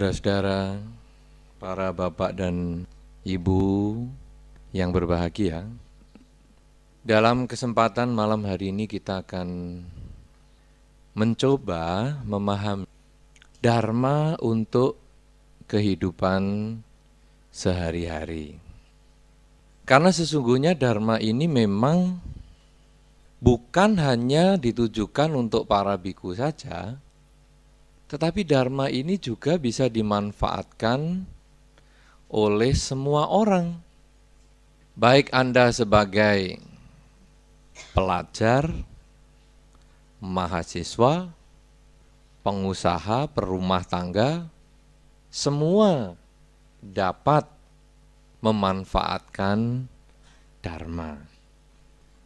Saudara-saudara, para bapak dan ibu yang berbahagia, dalam kesempatan malam hari ini kita akan mencoba memahami Dharma untuk kehidupan sehari-hari. Karena sesungguhnya Dharma ini memang bukan hanya ditujukan untuk para biku saja, tetapi Dharma ini juga bisa dimanfaatkan oleh semua orang. Baik Anda sebagai pelajar, mahasiswa, pengusaha, perumah tangga, semua dapat memanfaatkan Dharma.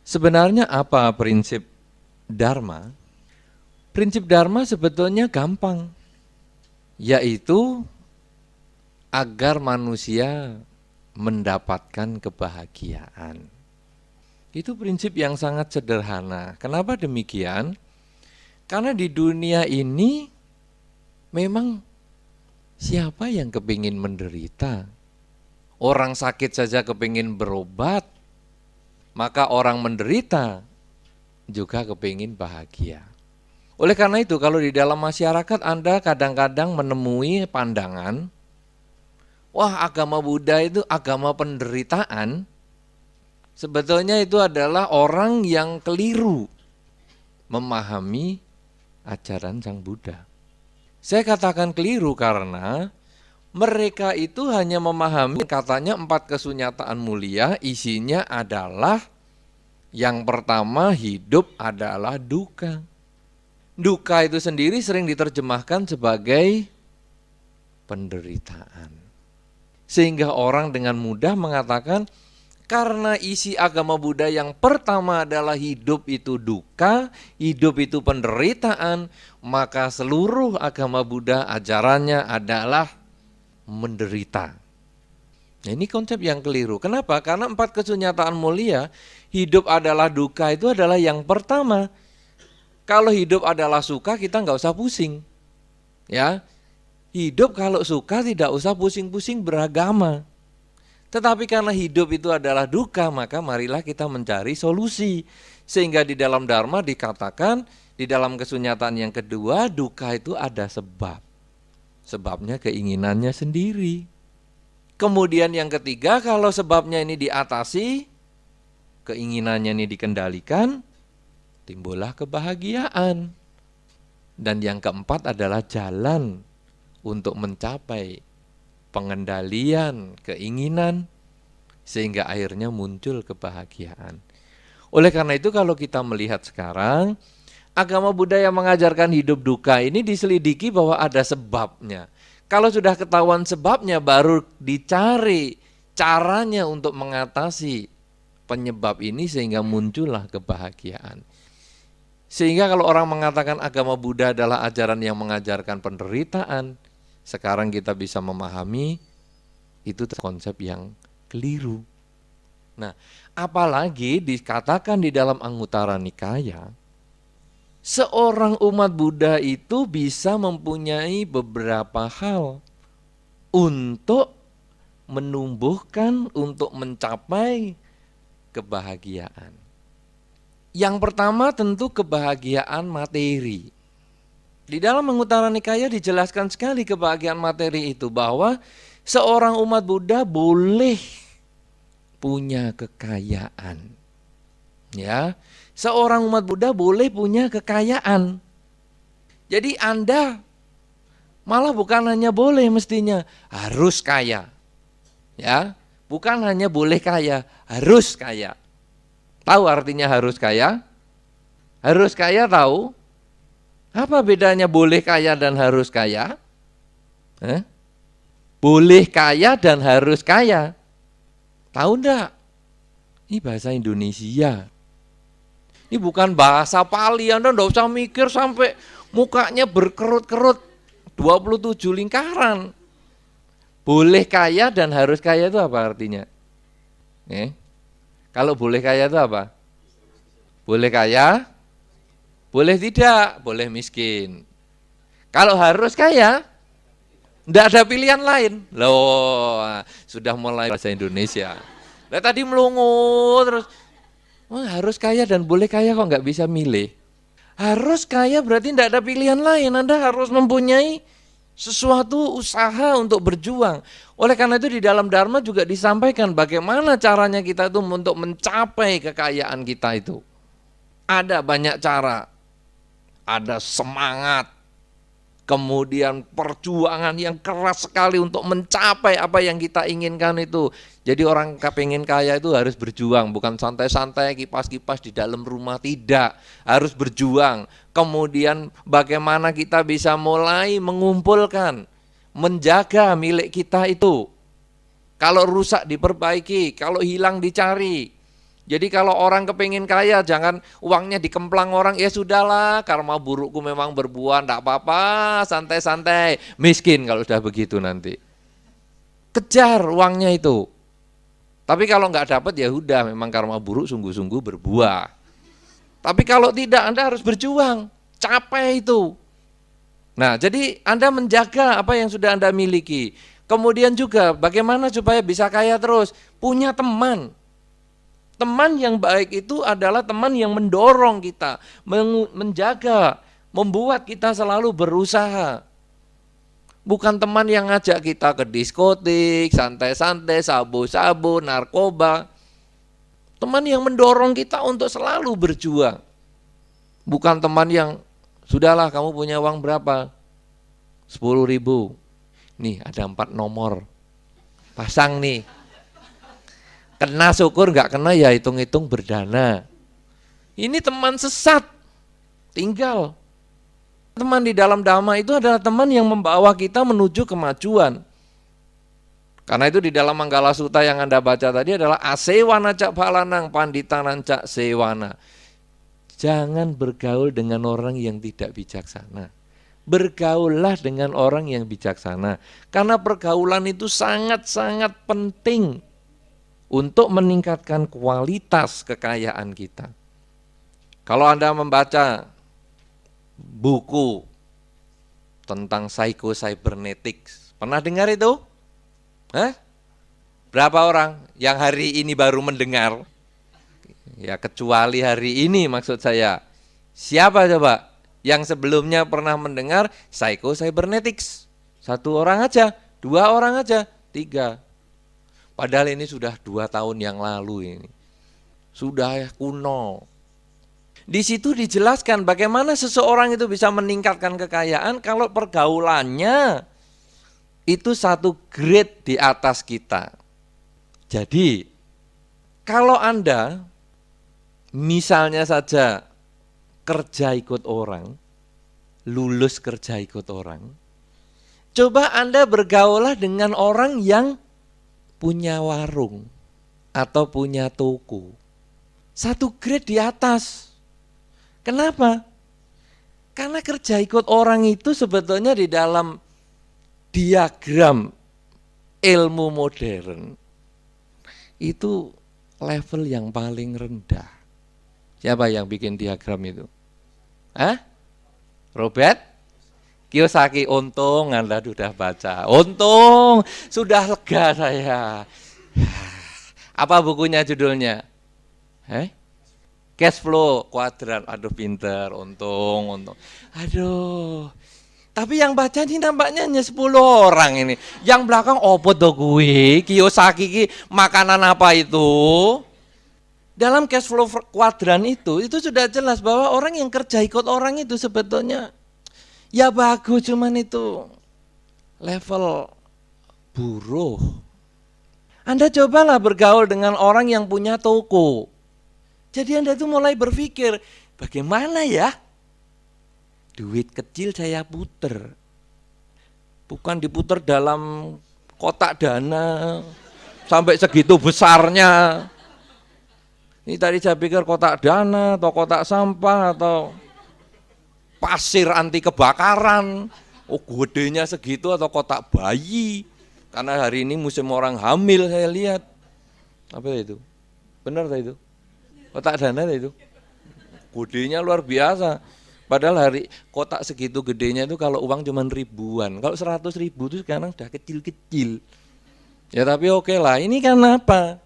Sebenarnya apa prinsip Dharma? Prinsip Dharma sebetulnya gampang, yaitu agar manusia mendapatkan kebahagiaan. Itu prinsip yang sangat sederhana. Kenapa demikian? Karena di dunia ini memang siapa yang kepingin menderita? Orang sakit saja kepingin berobat, maka orang menderita juga kepingin bahagia. Oleh karena itu, kalau di dalam masyarakat Anda kadang-kadang menemui pandangan, wah agama Buddha itu agama penderitaan, sebetulnya itu adalah orang yang keliru memahami ajaran Sang Buddha. Saya katakan keliru karena mereka itu hanya memahami katanya 4 kesunyataan mulia, isinya adalah yang pertama hidup adalah duka. Duka itu sendiri sering diterjemahkan sebagai penderitaan. Sehingga orang dengan mudah mengatakan karena isi agama Buddha yang pertama adalah hidup itu duka, hidup itu penderitaan, maka seluruh agama Buddha ajarannya adalah menderita. Nah, ini konsep yang keliru. Kenapa? Karena 4 kesunyataan mulia, hidup adalah duka itu adalah yang pertama. Kalau hidup adalah suka, kita nggak usah pusing. Ya, hidup kalau suka tidak usah pusing-pusing beragama. Tetapi karena hidup itu adalah duka, maka marilah kita mencari solusi. Sehingga di dalam Dharma dikatakan, di dalam kesunyataan yang kedua, duka itu ada sebab. Sebabnya keinginannya sendiri. Kemudian yang ketiga, kalau sebabnya ini diatasi, keinginannya ini dikendalikan, timbullah kebahagiaan. Dan yang keempat adalah jalan untuk mencapai pengendalian keinginan sehingga akhirnya muncul kebahagiaan. Oleh karena itu kalau kita melihat sekarang, agama Buddha yang mengajarkan hidup duka ini diselidiki bahwa ada sebabnya. Kalau sudah ketahuan sebabnya baru dicari caranya untuk mengatasi penyebab ini sehingga muncullah kebahagiaan. Sehingga kalau orang mengatakan agama Buddha adalah ajaran yang mengajarkan penderitaan, sekarang kita bisa memahami itu konsep yang keliru. Nah, apalagi dikatakan di dalam Anguttara Nikaya, seorang umat Buddha itu bisa mempunyai beberapa hal untuk menumbuhkan, untuk mencapai kebahagiaan. Yang pertama tentu kebahagiaan materi. Di dalam Anguttara Nikaya dijelaskan sekali kebahagiaan materi itu bahwa seorang umat Buddha boleh punya kekayaan. Ya, seorang umat Buddha boleh punya kekayaan. Jadi Anda malah bukan hanya boleh mestinya, harus kaya. Ya, bukan hanya boleh kaya, harus kaya. Tahu artinya harus kaya? Harus kaya tahu? Apa bedanya boleh kaya dan harus kaya? Boleh kaya dan harus kaya. Tahu enggak? Ini bahasa Indonesia. Ini bukan bahasa Pali, Anda enggak usah mikir sampai mukanya berkerut-kerut 27 lingkaran. Boleh kaya dan harus kaya itu apa artinya? Kalau boleh kaya itu apa? Boleh kaya, boleh tidak, boleh miskin. Kalau harus kaya, Nggak ada pilihan lain. Loh, sudah mulai bahasa Indonesia. Lah tadi melongo terus. Oh, harus kaya dan boleh kaya kok nggak bisa milih. Harus kaya berarti nggak ada pilihan lain. Anda harus mempunyai sesuatu usaha untuk berjuang. Oleh karena itu di dalam Dharma juga disampaikan bagaimana caranya kita itu untuk mencapai kekayaan kita itu. Ada banyak cara. Ada semangat, kemudian perjuangan yang keras sekali untuk mencapai apa yang kita inginkan itu. Jadi orang kepengen kaya itu harus berjuang, bukan santai-santai kipas-kipas di dalam rumah, tidak. Harus berjuang. Kemudian bagaimana kita bisa mulai mengumpulkan, menjaga milik kita itu. Kalau rusak diperbaiki, kalau hilang dicari. Jadi kalau orang kepingin kaya, jangan uangnya dikemplang orang, ya sudahlah, karma burukku memang berbuah, enggak apa-apa, santai-santai. Miskin kalau sudah begitu nanti. Kejar uangnya itu. Tapi kalau enggak dapat ya udah, memang karma buruk sungguh-sungguh berbuah. Tapi kalau tidak, Anda harus berjuang, capai itu. Nah, jadi Anda menjaga apa yang sudah Anda miliki. Kemudian juga bagaimana supaya bisa kaya terus? Punya teman. Teman yang baik itu adalah teman yang mendorong kita, menjaga, membuat kita selalu berusaha. Bukan teman yang ngajak kita ke diskotik, santai-santai, sabu-sabu, narkoba. Teman yang mendorong kita untuk selalu berjuang. Bukan teman yang, sudahlah kamu punya uang berapa? 10.000. Nih ada 4 nomor. Pasang nih. Kena syukur, nggak kena ya hitung-hitung berdana. Ini teman sesat, tinggal. Teman di dalam Dhamma itu adalah teman yang membawa kita menuju kemajuan. Karena itu di dalam Manggala Sutta yang Anda baca tadi adalah asewana cak phalanang panditanan cak sewana. Jangan bergaul dengan orang yang tidak bijaksana. Bergaullah dengan orang yang bijaksana. Karena pergaulan itu sangat-sangat penting untuk meningkatkan kualitas kekayaan kita. Kalau Anda membaca buku tentang psycho-cybernetics, pernah dengar itu? Hah? Berapa orang yang hari ini baru mendengar? Ya kecuali hari ini maksud saya. Siapa coba yang sebelumnya pernah mendengar psycho-cybernetics? 1 orang aja, 2 orang aja, 3. Padahal ini sudah 2 tahun yang lalu ini. Sudah kuno. Di situ dijelaskan bagaimana seseorang itu bisa meningkatkan kekayaan kalau pergaulannya itu 1 grade di atas kita. Jadi, kalau Anda misalnya saja kerja ikut orang, lulus kerja ikut orang, coba Anda bergaullah dengan orang yang punya warung atau punya toko. 1 grade di atas. Kenapa? Karena kerja ikut orang itu sebetulnya di dalam diagram ilmu modern itu level yang paling rendah. Siapa yang bikin diagram itu? Hah? Robert Kiyosaki. Untung Anda sudah baca. Untung sudah lega saya. Apa bukunya judulnya? Cash Flow Quadrant. Aduh pinter, untung. Aduh. Tapi yang baca ini nampaknya hanya 10 orang ini. Yang belakang opo to kuwi? Kiyosaki ki makanan apa itu? Dalam Cash Flow Quadrant itu sudah jelas bahwa orang yang kerja ikut orang itu sebetulnya ya bagus, cuman itu level buruh. Anda cobalah bergaul dengan orang yang punya toko. Jadi Anda itu mulai berpikir, bagaimana ya duit kecil saya puter. Bukan diputer dalam kotak dana sampai segitu besarnya. Ini tadi saya pikir kotak dana atau kotak sampah atau pasir anti kebakaran. Oh gedenya segitu atau kotak bayi. Karena hari ini musim orang hamil saya lihat. Apa itu? Benar tak itu? Kotak dana itu. Gedenya luar biasa. Padahal kotak segitu gedenya itu kalau uang cuma ribuan. Kalau 100.000 itu sekarang sudah kecil-kecil. Ya tapi oke lah, ini karena apa?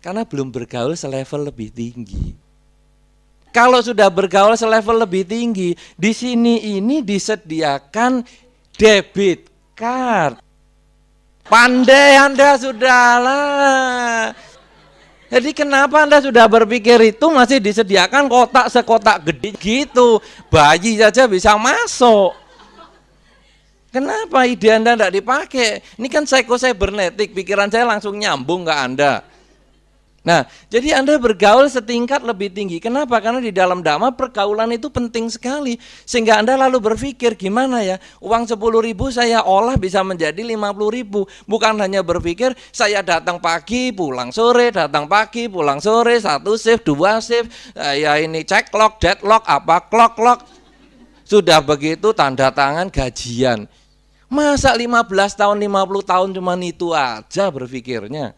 Karena belum bergaul selevel lebih tinggi. Kalau sudah bergaul selevel lebih tinggi, di sini ini disediakan debit card. Pandai Anda sudahlah. Jadi kenapa Anda sudah berpikir itu masih disediakan kotak sekotak gede gitu. Bayi saja bisa masuk. Kenapa ide Anda tidak dipakai? Ini kan psycho-cybernetic, pikiran saya langsung nyambung ke Anda. Nah, jadi Anda bergaul setingkat lebih tinggi. Kenapa? Karena di dalam Dhamma pergaulan itu penting sekali. Sehingga Anda lalu berpikir gimana ya, uang 10.000 saya olah bisa menjadi 50.000. Bukan hanya berpikir saya datang pagi, pulang sore, datang pagi, pulang sore, 1 shift, 2 shift, ya ini cek log, deadlock, apa clock. Sudah begitu tanda tangan gajian. Masa 15 tahun, 50 tahun cuman itu aja berpikirnya.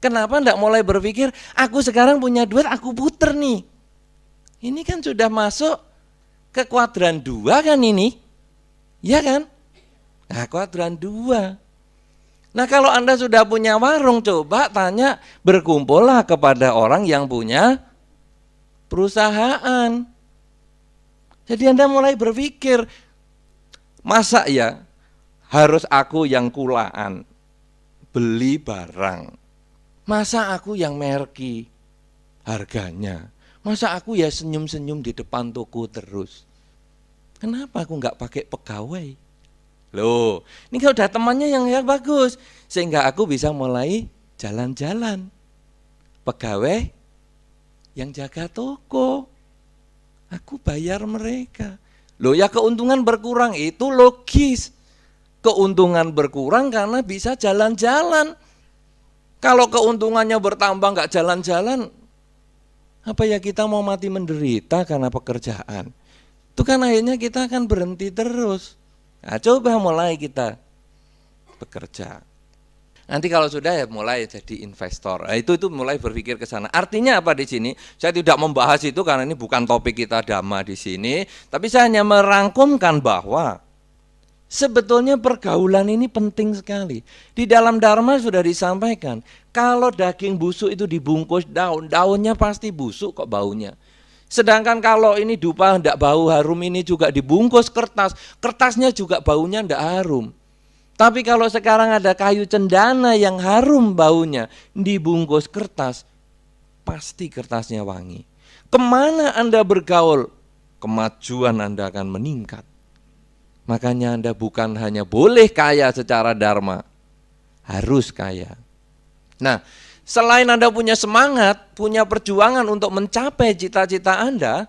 Kenapa enggak mulai berpikir, aku sekarang punya duit, aku puter nih. Ini kan sudah masuk ke kuadran 2 kan ini. Ya kan? Nah, kuadran 2. Nah, kalau Anda sudah punya warung, coba tanya, berkumpullah kepada orang yang punya perusahaan. Jadi Anda mulai berpikir, masa ya harus aku yang kulaan beli barang? Masa aku yang merki harganya? Masa aku ya senyum-senyum di depan toko terus? Kenapa aku nggak pakai pegawai? Loh, ini kalau udah temannya yang bagus, sehingga aku bisa mulai jalan-jalan. Pegawai yang jaga toko, aku bayar mereka. Loh ya keuntungan berkurang itu logis. Keuntungan berkurang karena bisa jalan-jalan. Kalau keuntungannya bertambah nggak jalan-jalan, apa ya kita mau mati menderita karena pekerjaan? Itu kan akhirnya kita akan berhenti terus. Nah, coba mulai kita bekerja. Nanti kalau sudah ya mulai jadi investor. Nah, itu mulai berpikir ke sana. Artinya apa di sini? Saya tidak membahas itu karena ini bukan topik kita Dhamma di sini, tapi saya hanya merangkumkan bahwa sebetulnya pergaulan ini penting sekali. Di dalam Dharma sudah disampaikan, kalau daging busuk itu dibungkus daun, daunnya pasti busuk kok baunya. Sedangkan kalau ini dupa tidak bau harum ini juga dibungkus kertas, kertasnya juga baunya tidak harum. Tapi kalau sekarang ada kayu cendana yang harum baunya, dibungkus kertas, pasti kertasnya wangi. Kemana Anda bergaul, kemajuan Anda akan meningkat. Makanya Anda bukan hanya boleh kaya secara dharma, harus kaya. Nah, selain Anda punya semangat, punya perjuangan untuk mencapai cita-cita Anda,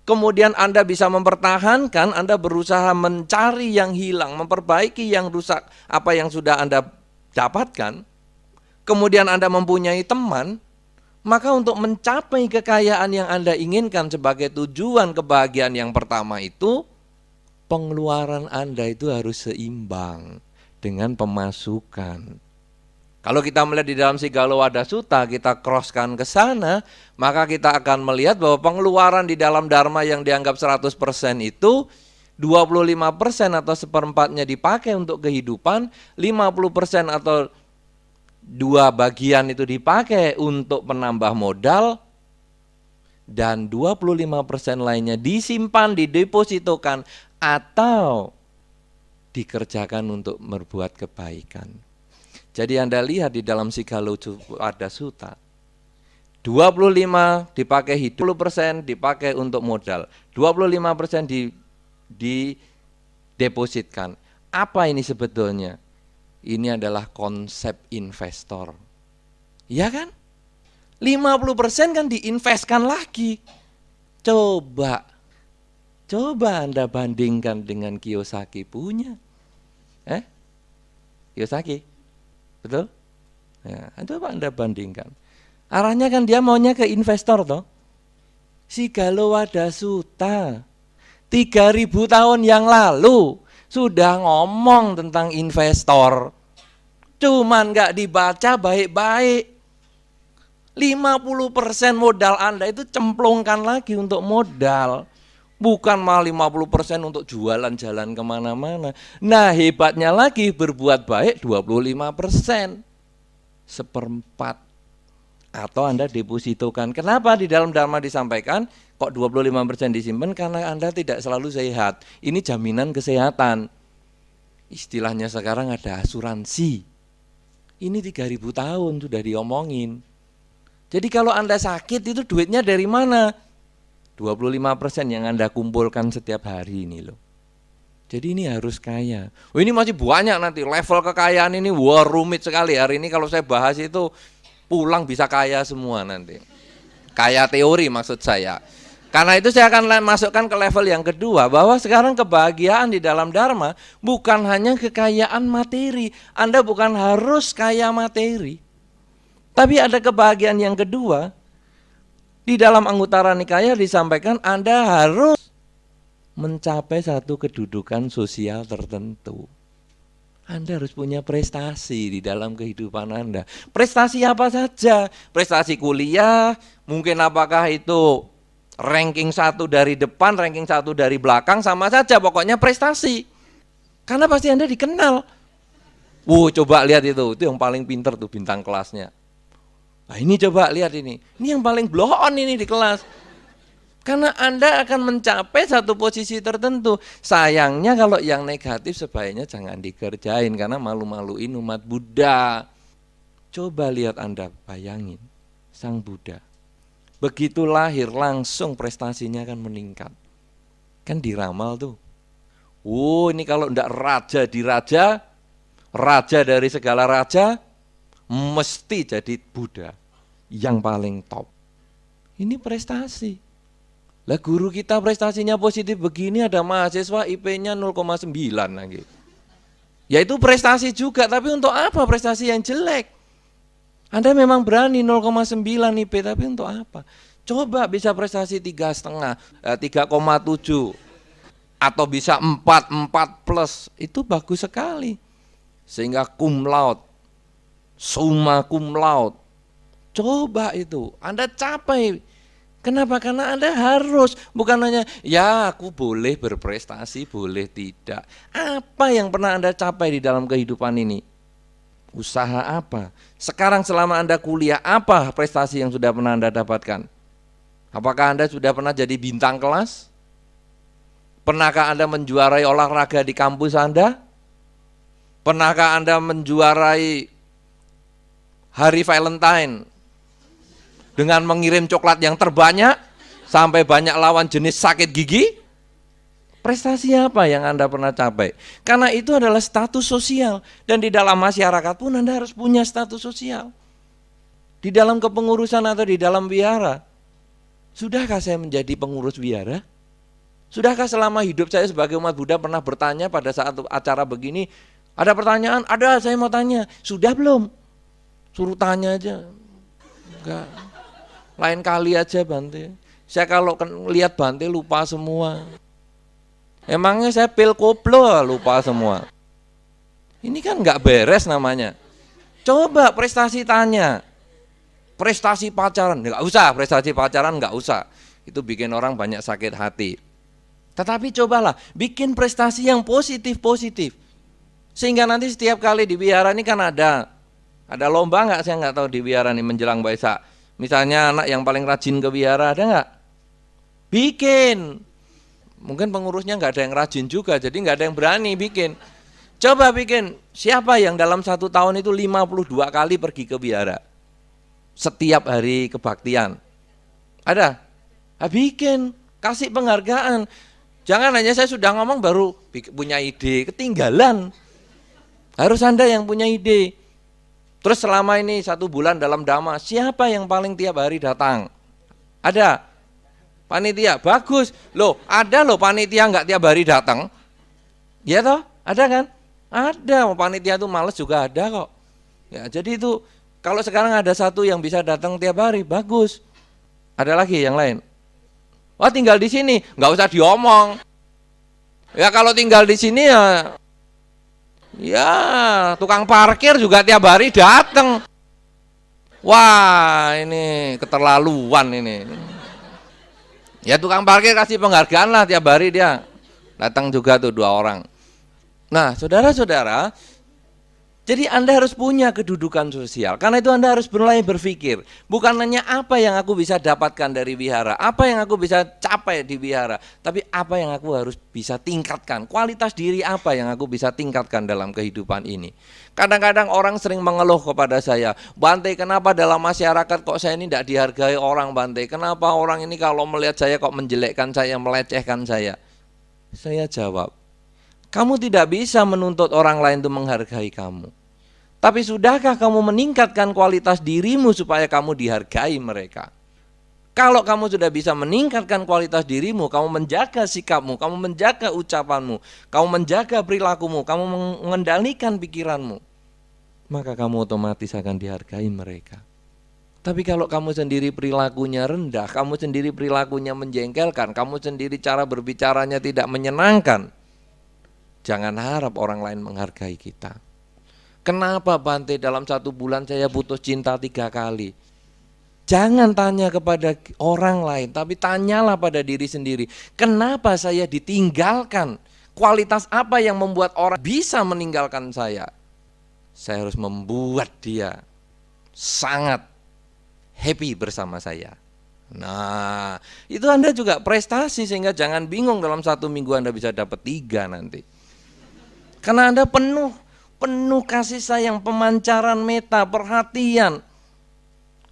kemudian Anda bisa mempertahankan, Anda berusaha mencari yang hilang, memperbaiki yang rusak, apa yang sudah Anda dapatkan, kemudian Anda mempunyai teman, maka untuk mencapai kekayaan yang Anda inginkan sebagai tujuan kebahagiaan yang pertama itu, pengeluaran Anda itu harus seimbang dengan pemasukan. Kalau kita melihat di dalam Siggalowada Sutta, kita crosskan ke sana, maka kita akan melihat bahwa pengeluaran di dalam Dharma yang dianggap 100% itu 25% atau seperempatnya dipakai untuk kehidupan, 50% atau 2 bagian itu dipakai untuk penambah modal, dan 25% lainnya disimpan, didepositokan, atau dikerjakan untuk berbuat kebaikan. Jadi Anda lihat di dalam Siggalowada Sutta, 25 dipakai hidup, 10% dipakai untuk modal, 25% didepositkan. Apa ini sebetulnya? Ini adalah konsep investor. Ya kan? 50% kan diinvestkan lagi. Coba Anda bandingkan dengan Kiyosaki punya. Kiyosaki, betul? Ya, coba Anda bandingkan. Arahnya kan dia maunya ke investor toh. Siggalowada Sutta 3.000 tahun yang lalu sudah ngomong tentang investor. Cuman nggak dibaca baik-baik. 50% modal Anda itu cemplungkan lagi untuk modal. Bukan malah 50% untuk jualan jalan kemana-mana. Nah hebatnya lagi berbuat baik 25%. Seperempat. Atau Anda depositokan. Kenapa di dalam Dharma disampaikan kok 25% disimpan? Karena Anda tidak selalu sehat. Ini jaminan kesehatan. Istilahnya sekarang ada asuransi. Ini 3.000 tahun sudah diomongin. Jadi kalau Anda sakit itu duitnya dari mana? 25% yang Anda kumpulkan setiap hari ini loh. Jadi ini harus kaya. Oh, ini masih banyak nanti level kekayaan ini, wah rumit sekali. Hari ini kalau saya bahas itu pulang bisa kaya semua nanti. Kaya teori maksud saya. Karena itu saya akan masukkan ke level yang kedua, bahwa sekarang kebahagiaan di dalam Dharma bukan hanya kekayaan materi. Anda bukan harus kaya materi. Tapi ada kebahagiaan yang kedua. Di dalam Anguttara Nikaya disampaikan Anda harus mencapai satu kedudukan sosial tertentu. Anda harus punya prestasi di dalam kehidupan Anda. Prestasi apa saja? Prestasi kuliah, mungkin apakah itu ranking 1 dari depan, ranking 1 dari belakang, sama saja pokoknya prestasi. Karena pasti Anda dikenal. Coba lihat itu yang paling pinter tuh bintang kelasnya. Nah ini coba lihat ini yang paling blow on ini di kelas. Karena Anda akan mencapai satu posisi tertentu. Sayangnya kalau yang negatif sebaiknya jangan dikerjain karena malu-maluin umat Buddha. Coba lihat Anda, bayangin Sang Buddha. Begitu lahir langsung prestasinya akan meningkat. Kan diramal tuh. Ini kalau enggak raja di raja, raja dari segala raja, mesti jadi Buddha yang paling top. Ini prestasi. Lah guru kita prestasinya positif begini, ada mahasiswa IP-nya 0,9 lagi. Ya itu prestasi juga, tapi untuk apa prestasi yang jelek? Anda memang berani 0,9 IP, tapi untuk apa? Coba bisa prestasi 3,5, 3,7 atau bisa 4 plus, itu bagus sekali. Sehingga cum laude, summa cum laude. Coba itu, Anda capai. Kenapa? Karena Anda harus, bukan hanya ya aku boleh berprestasi, boleh tidak. Apa yang pernah Anda capai di dalam kehidupan ini? Usaha apa? Sekarang selama Anda kuliah, apa prestasi yang sudah pernah Anda dapatkan? Apakah Anda sudah pernah jadi bintang kelas? Pernahkah Anda menjuarai olahraga di kampus Anda? Pernahkah Anda menjuarai hari Valentine dengan mengirim coklat yang terbanyak sampai banyak lawan jenis sakit gigi? Prestasi apa yang Anda pernah capai? Karena itu adalah status sosial. Dan di dalam masyarakat pun Anda harus punya status sosial. Di dalam kepengurusan atau di dalam wihara. Sudahkah saya menjadi pengurus wihara? Sudahkah selama hidup saya sebagai umat Buddha pernah bertanya pada saat acara begini, ada pertanyaan? Ada, saya mau tanya. Sudah belum? Suruh tanya aja. Enggak. Lain kali aja Bante. Saya kalau lihat Bante lupa semua. Emangnya saya pil koplo lupa semua. Ini kan nggak beres namanya. Coba prestasi tanya. Prestasi pacaran, nggak usah, prestasi pacaran nggak usah. Itu bikin orang banyak sakit hati. Tetapi cobalah bikin prestasi yang positif-positif. Sehingga nanti setiap kali di wihara ini kan ada lomba nggak? Saya nggak tahu di wihara ini menjelang Waisak. Misalnya anak yang paling rajin ke wihara ada nggak? Bikin. Mungkin pengurusnya nggak ada yang rajin juga, jadi nggak ada yang berani bikin. Coba bikin, siapa yang dalam 1 tahun itu 52 kali pergi ke wihara? Setiap hari kebaktian. Ada? Bikin, kasih penghargaan. Jangan hanya saya sudah ngomong baru punya ide, ketinggalan. Harus Anda yang punya ide. Terus selama ini 1 bulan dalam Dhamma, siapa yang paling tiap hari datang? Ada? Panitia, bagus. Loh, ada loh panitia nggak tiap hari datang. Ya toh? Ada kan? Ada, panitia itu males juga ada kok. Ya, jadi itu kalau sekarang ada 1 yang bisa datang tiap hari, bagus. Ada lagi yang lain? Wah, tinggal di sini, nggak usah diomong. Ya kalau tinggal di sini ya tukang parkir juga tiap hari datang. Wah, ini keterlaluan ini. Ya tukang parkir kasih penghargaan lah, tiap hari dia datang juga tuh 2 orang. Nah, saudara-saudara, jadi Anda harus punya kedudukan sosial. Karena itu Anda harus mulai berpikir, bukan hanya apa yang aku bisa dapatkan dari wihara, apa yang aku bisa capai di wihara, tapi apa yang aku harus bisa tingkatkan, kualitas diri apa yang aku bisa tingkatkan dalam kehidupan ini. Kadang-kadang orang sering mengeluh kepada saya, Bante, kenapa dalam masyarakat kok saya ini tidak dihargai orang, Bante? Kenapa orang ini kalau melihat saya kok menjelekkan saya, melecehkan saya? Saya jawab, kamu tidak bisa menuntut orang lain untuk menghargai kamu. Tapi sudahkah kamu meningkatkan kualitas dirimu supaya kamu dihargai mereka? Kalau kamu sudah bisa meningkatkan kualitas dirimu, kamu menjaga sikapmu, kamu menjaga ucapanmu, kamu menjaga perilakumu, kamu mengendalikan pikiranmu, maka kamu otomatis akan dihargai mereka. Tapi kalau kamu sendiri perilakunya rendah, kamu sendiri perilakunya menjengkelkan, kamu sendiri cara berbicaranya tidak menyenangkan, jangan harap orang lain menghargai kita. Kenapa Bante dalam 1 bulan saya putus cinta 3 kali? Jangan tanya kepada orang lain, tapi tanyalah pada diri sendiri. Kenapa saya ditinggalkan? Kualitas apa yang membuat orang bisa meninggalkan saya? Saya harus membuat dia sangat happy bersama saya. Nah, itu Anda juga prestasi, sehingga jangan bingung dalam 1 minggu Anda bisa dapat 3 nanti. Karena Anda penuh kasih sayang, pemancaran meta, perhatian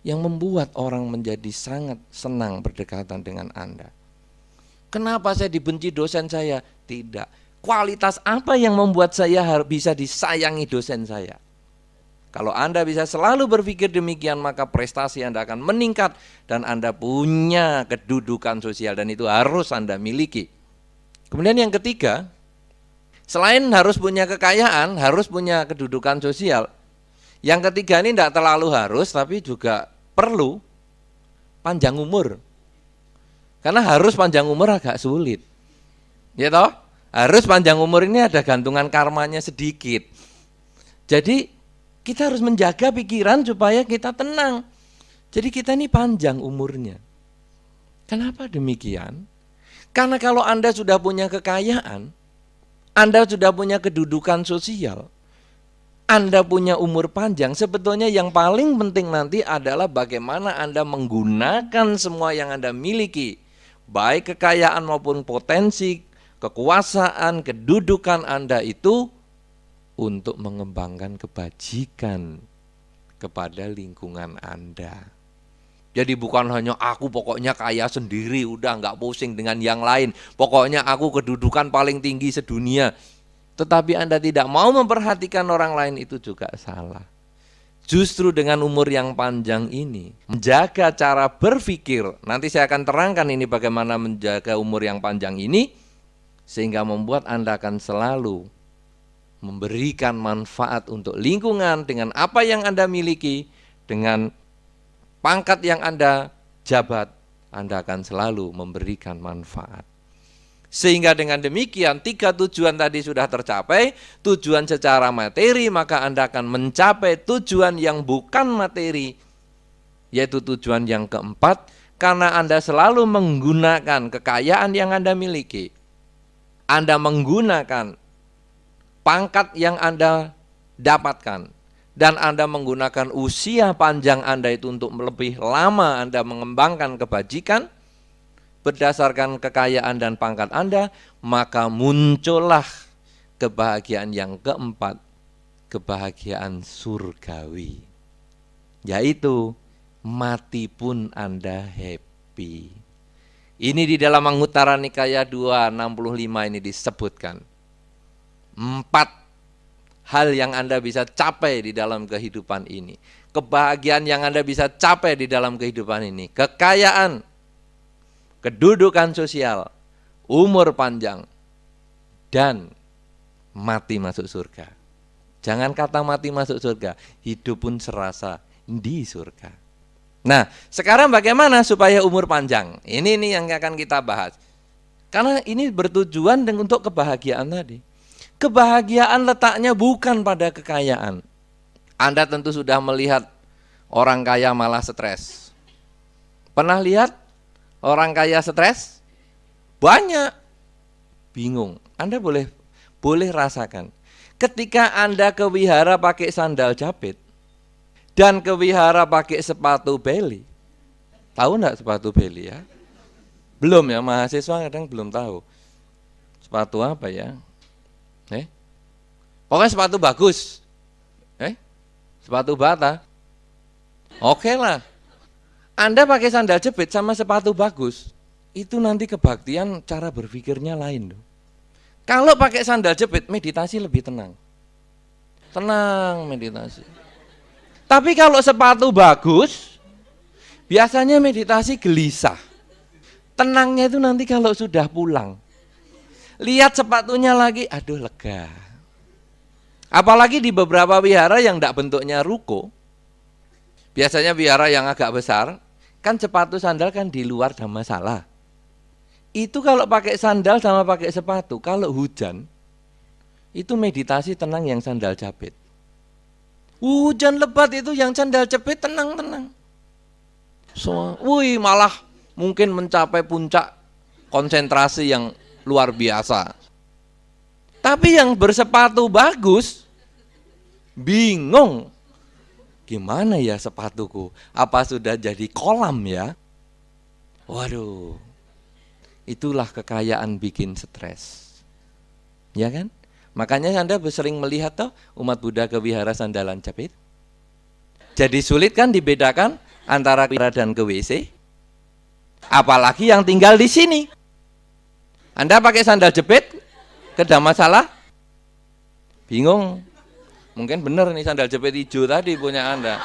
yang membuat orang menjadi sangat senang berdekatan dengan Anda. Kenapa saya dibenci dosen saya? Tidak. Kualitas apa yang membuat saya bisa disayangi dosen saya? Kalau Anda bisa selalu berpikir demikian, maka prestasi Anda akan meningkat dan Anda punya kedudukan sosial, dan itu harus Anda miliki. Kemudian yang ketiga, selain harus punya kekayaan, harus punya kedudukan sosial. Yang ketiga ini tidak terlalu harus, tapi juga perlu panjang umur. Karena harus panjang umur agak sulit. Ya toh? Harus panjang umur ini ada gantungan karmanya sedikit. Jadi kita harus menjaga pikiran supaya kita tenang. Jadi kita ini panjang umurnya. Kenapa demikian? Karena kalau Anda sudah punya kekayaan, Anda sudah punya kedudukan sosial, Anda punya umur panjang, sebetulnya yang paling penting nanti adalah bagaimana Anda menggunakan semua yang Anda miliki, baik kekayaan maupun potensi, kekuasaan, kedudukan Anda itu untuk mengembangkan kebajikan kepada lingkungan Anda. Jadi bukan hanya aku pokoknya kaya sendiri, udah nggak pusing dengan yang lain, pokoknya aku kedudukan paling tinggi sedunia. Tetapi Anda tidak mau memperhatikan orang lain, itu juga salah. Justru dengan umur yang panjang ini, menjaga cara berpikir, nanti saya akan terangkan ini bagaimana menjaga umur yang panjang ini, sehingga membuat Anda akan selalu memberikan manfaat untuk lingkungan dengan apa yang Anda miliki, dengan pangkat yang Anda jabat, Anda akan selalu memberikan manfaat. Sehingga dengan demikian 3 tujuan tadi sudah tercapai, tujuan secara materi, maka Anda akan mencapai tujuan yang bukan materi, yaitu tujuan yang keempat, karena Anda selalu menggunakan kekayaan yang Anda miliki. Anda menggunakan pangkat yang Anda dapatkan, dan Anda menggunakan usia panjang Anda itu untuk lebih lama Anda mengembangkan kebajikan berdasarkan kekayaan dan pangkat Anda, maka muncullah kebahagiaan yang keempat, kebahagiaan surgawi, yaitu mati pun Anda happy. Ini di dalam Anguttara Nikaya 265 ini disebutkan 4 hal yang Anda bisa capai di dalam kehidupan ini. Kebahagiaan yang Anda bisa capai di dalam kehidupan ini: kekayaan, kedudukan sosial, umur panjang, dan mati masuk surga. Jangan kata mati masuk surga, hidup pun serasa di surga. Nah, sekarang bagaimana supaya umur panjang? Ini yang akan kita bahas. Karena ini bertujuan untuk kebahagiaan tadi. Kebahagiaan letaknya bukan pada kekayaan. Anda tentu sudah melihat orang kaya malah stres. Pernah lihat Orang kaya stres? Banyak. Bingung. Anda boleh rasakan. Ketika Anda ke wihara pakai sandal jepit dan ke wihara pakai sepatu beli. Tahu enggak sepatu beli ya? Belum ya, mahasiswa kadang belum tahu. Sepatu apa ya? Pokoknya sepatu bagus. Sepatu bata. Oke lah. Anda pakai sandal jepit sama sepatu bagus, itu nanti kebaktian cara berpikirnya lain loh. Kalau pakai sandal jepit, meditasi lebih tenang. Tenang meditasi. Tapi kalau sepatu bagus, biasanya meditasi gelisah. Tenangnya itu nanti kalau sudah pulang. Lihat sepatunya lagi, aduh lega. Apalagi di beberapa wihara yang tidak bentuknya ruko. Biasanya wihara yang agak besar, kan sepatu sandal kan di luar ada masalah. Itu kalau pakai sandal sama pakai sepatu, kalau hujan, itu meditasi tenang yang sandal jepit. Hujan lebat itu yang sandal jepit tenang-tenang. Malah mungkin mencapai puncak konsentrasi yang luar biasa. Tapi yang bersepatu bagus, bingung. Gimana ya sepatuku? Apa sudah jadi kolam ya? Waduh, itulah kekayaan bikin stres. Ya kan? Makanya Anda sering melihat toh umat Buddha ke wihara sandalan jepit. Jadi sulit kan dibedakan antara wihara dan ke WC? Apalagi yang tinggal di sini. Anda pakai sandal jepit, ada masalah? Bingung. Mungkin benar nih sandal jepit hijau tadi punya Anda.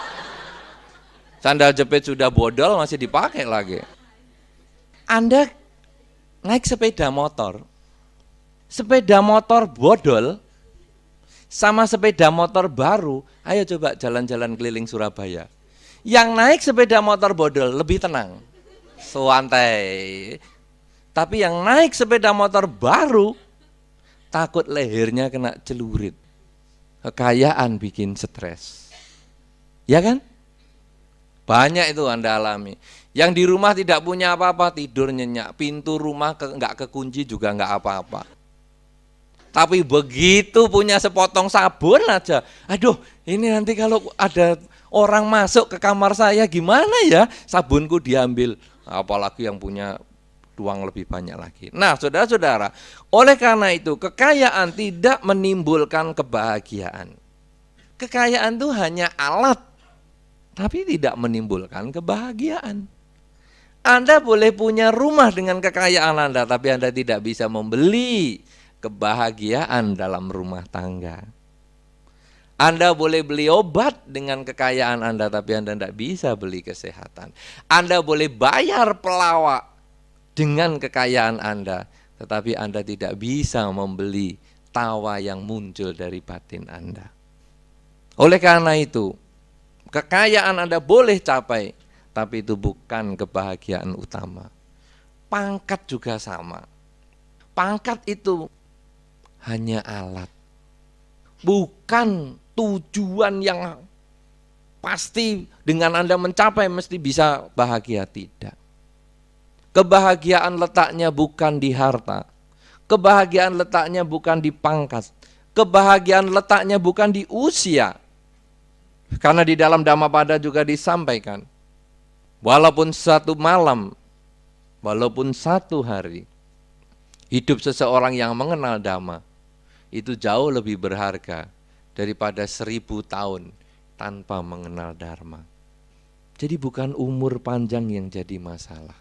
Sandal jepit sudah bodol masih dipakai lagi. Anda naik sepeda motor bodol sama sepeda motor baru, ayo coba jalan-jalan keliling Surabaya. Yang naik sepeda motor bodol lebih tenang, santai. Tapi yang naik sepeda motor baru takut lehernya kena celurit. Kekayaan bikin stres. Ya kan? Banyak itu Anda alami. Yang di rumah tidak punya apa-apa, tidur nyenyak. Pintu rumah enggak kekunci juga enggak apa-apa. Tapi begitu punya sepotong sabun aja, aduh ini nanti kalau ada orang masuk ke kamar saya gimana ya, sabunku diambil. Apalagi yang punya uang lebih banyak lagi. Nah saudara-saudara, oleh karena itu kekayaan tidak menimbulkan kebahagiaan. Kekayaan itu hanya alat, tapi tidak menimbulkan kebahagiaan. Anda boleh punya rumah dengan kekayaan Anda, tapi Anda tidak bisa membeli kebahagiaan dalam rumah tangga. Anda boleh beli obat dengan kekayaan Anda, tapi Anda tidak bisa beli kesehatan. Anda boleh bayar pelawak dengan kekayaan Anda, tetapi Anda tidak bisa membeli tawa yang muncul dari batin Anda. Oleh karena itu, kekayaan Anda boleh capai, tapi itu bukan kebahagiaan utama. Pangkat juga sama. Pangkat itu hanya alat, bukan tujuan yang pasti dengan Anda mencapai mesti bisa bahagia, tidak. Kebahagiaan letaknya bukan di harta, kebahagiaan letaknya bukan di pangkat, kebahagiaan letaknya bukan di usia. Karena di dalam Dhammapada juga disampaikan, walaupun satu malam, walaupun satu hari, hidup seseorang yang mengenal Dhamma, itu jauh lebih berharga daripada 1000 tahun tanpa mengenal Dharma. Jadi bukan umur panjang yang jadi masalah.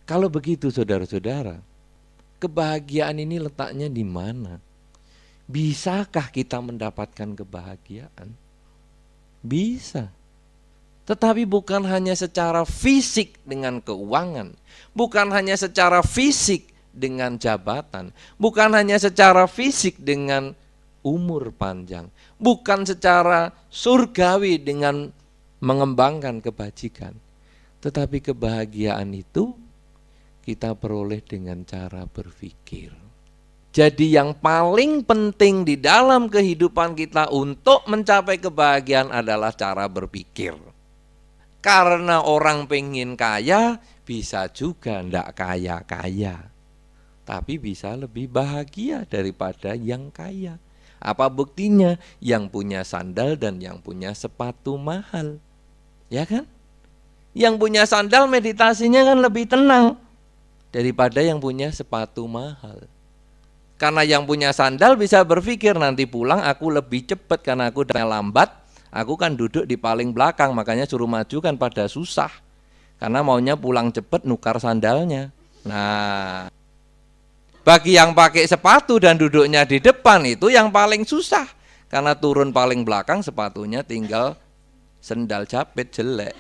Kalau begitu saudara-saudara, kebahagiaan ini letaknya di mana? Bisakah kita mendapatkan kebahagiaan? Bisa. Tetapi bukan hanya secara fisik dengan keuangan, bukan hanya secara fisik dengan jabatan, bukan hanya secara fisik dengan umur panjang, bukan secara surgawi dengan mengembangkan kebajikan, tetapi kebahagiaan itu kita peroleh dengan cara berpikir. Jadi yang paling penting di dalam kehidupan kita untuk mencapai kebahagiaan adalah cara berpikir. Karena orang pengen kaya, Bisa juga ndak kaya-kaya, tapi bisa lebih bahagia daripada yang kaya. Apa buktinya? Yang punya sandal dan yang punya sepatu mahal. Ya kan? Yang punya sandal meditasinya kan lebih tenang daripada yang punya sepatu mahal. Karena yang punya sandal bisa berpikir nanti pulang aku lebih cepat karena aku lambat, aku kan duduk di paling belakang, makanya suruh maju kan pada susah. Karena maunya pulang cepat nukar sandalnya. Nah, bagi yang pakai sepatu dan duduknya di depan itu yang paling susah. Karena turun paling belakang sepatunya tinggal sendal jepit jelek.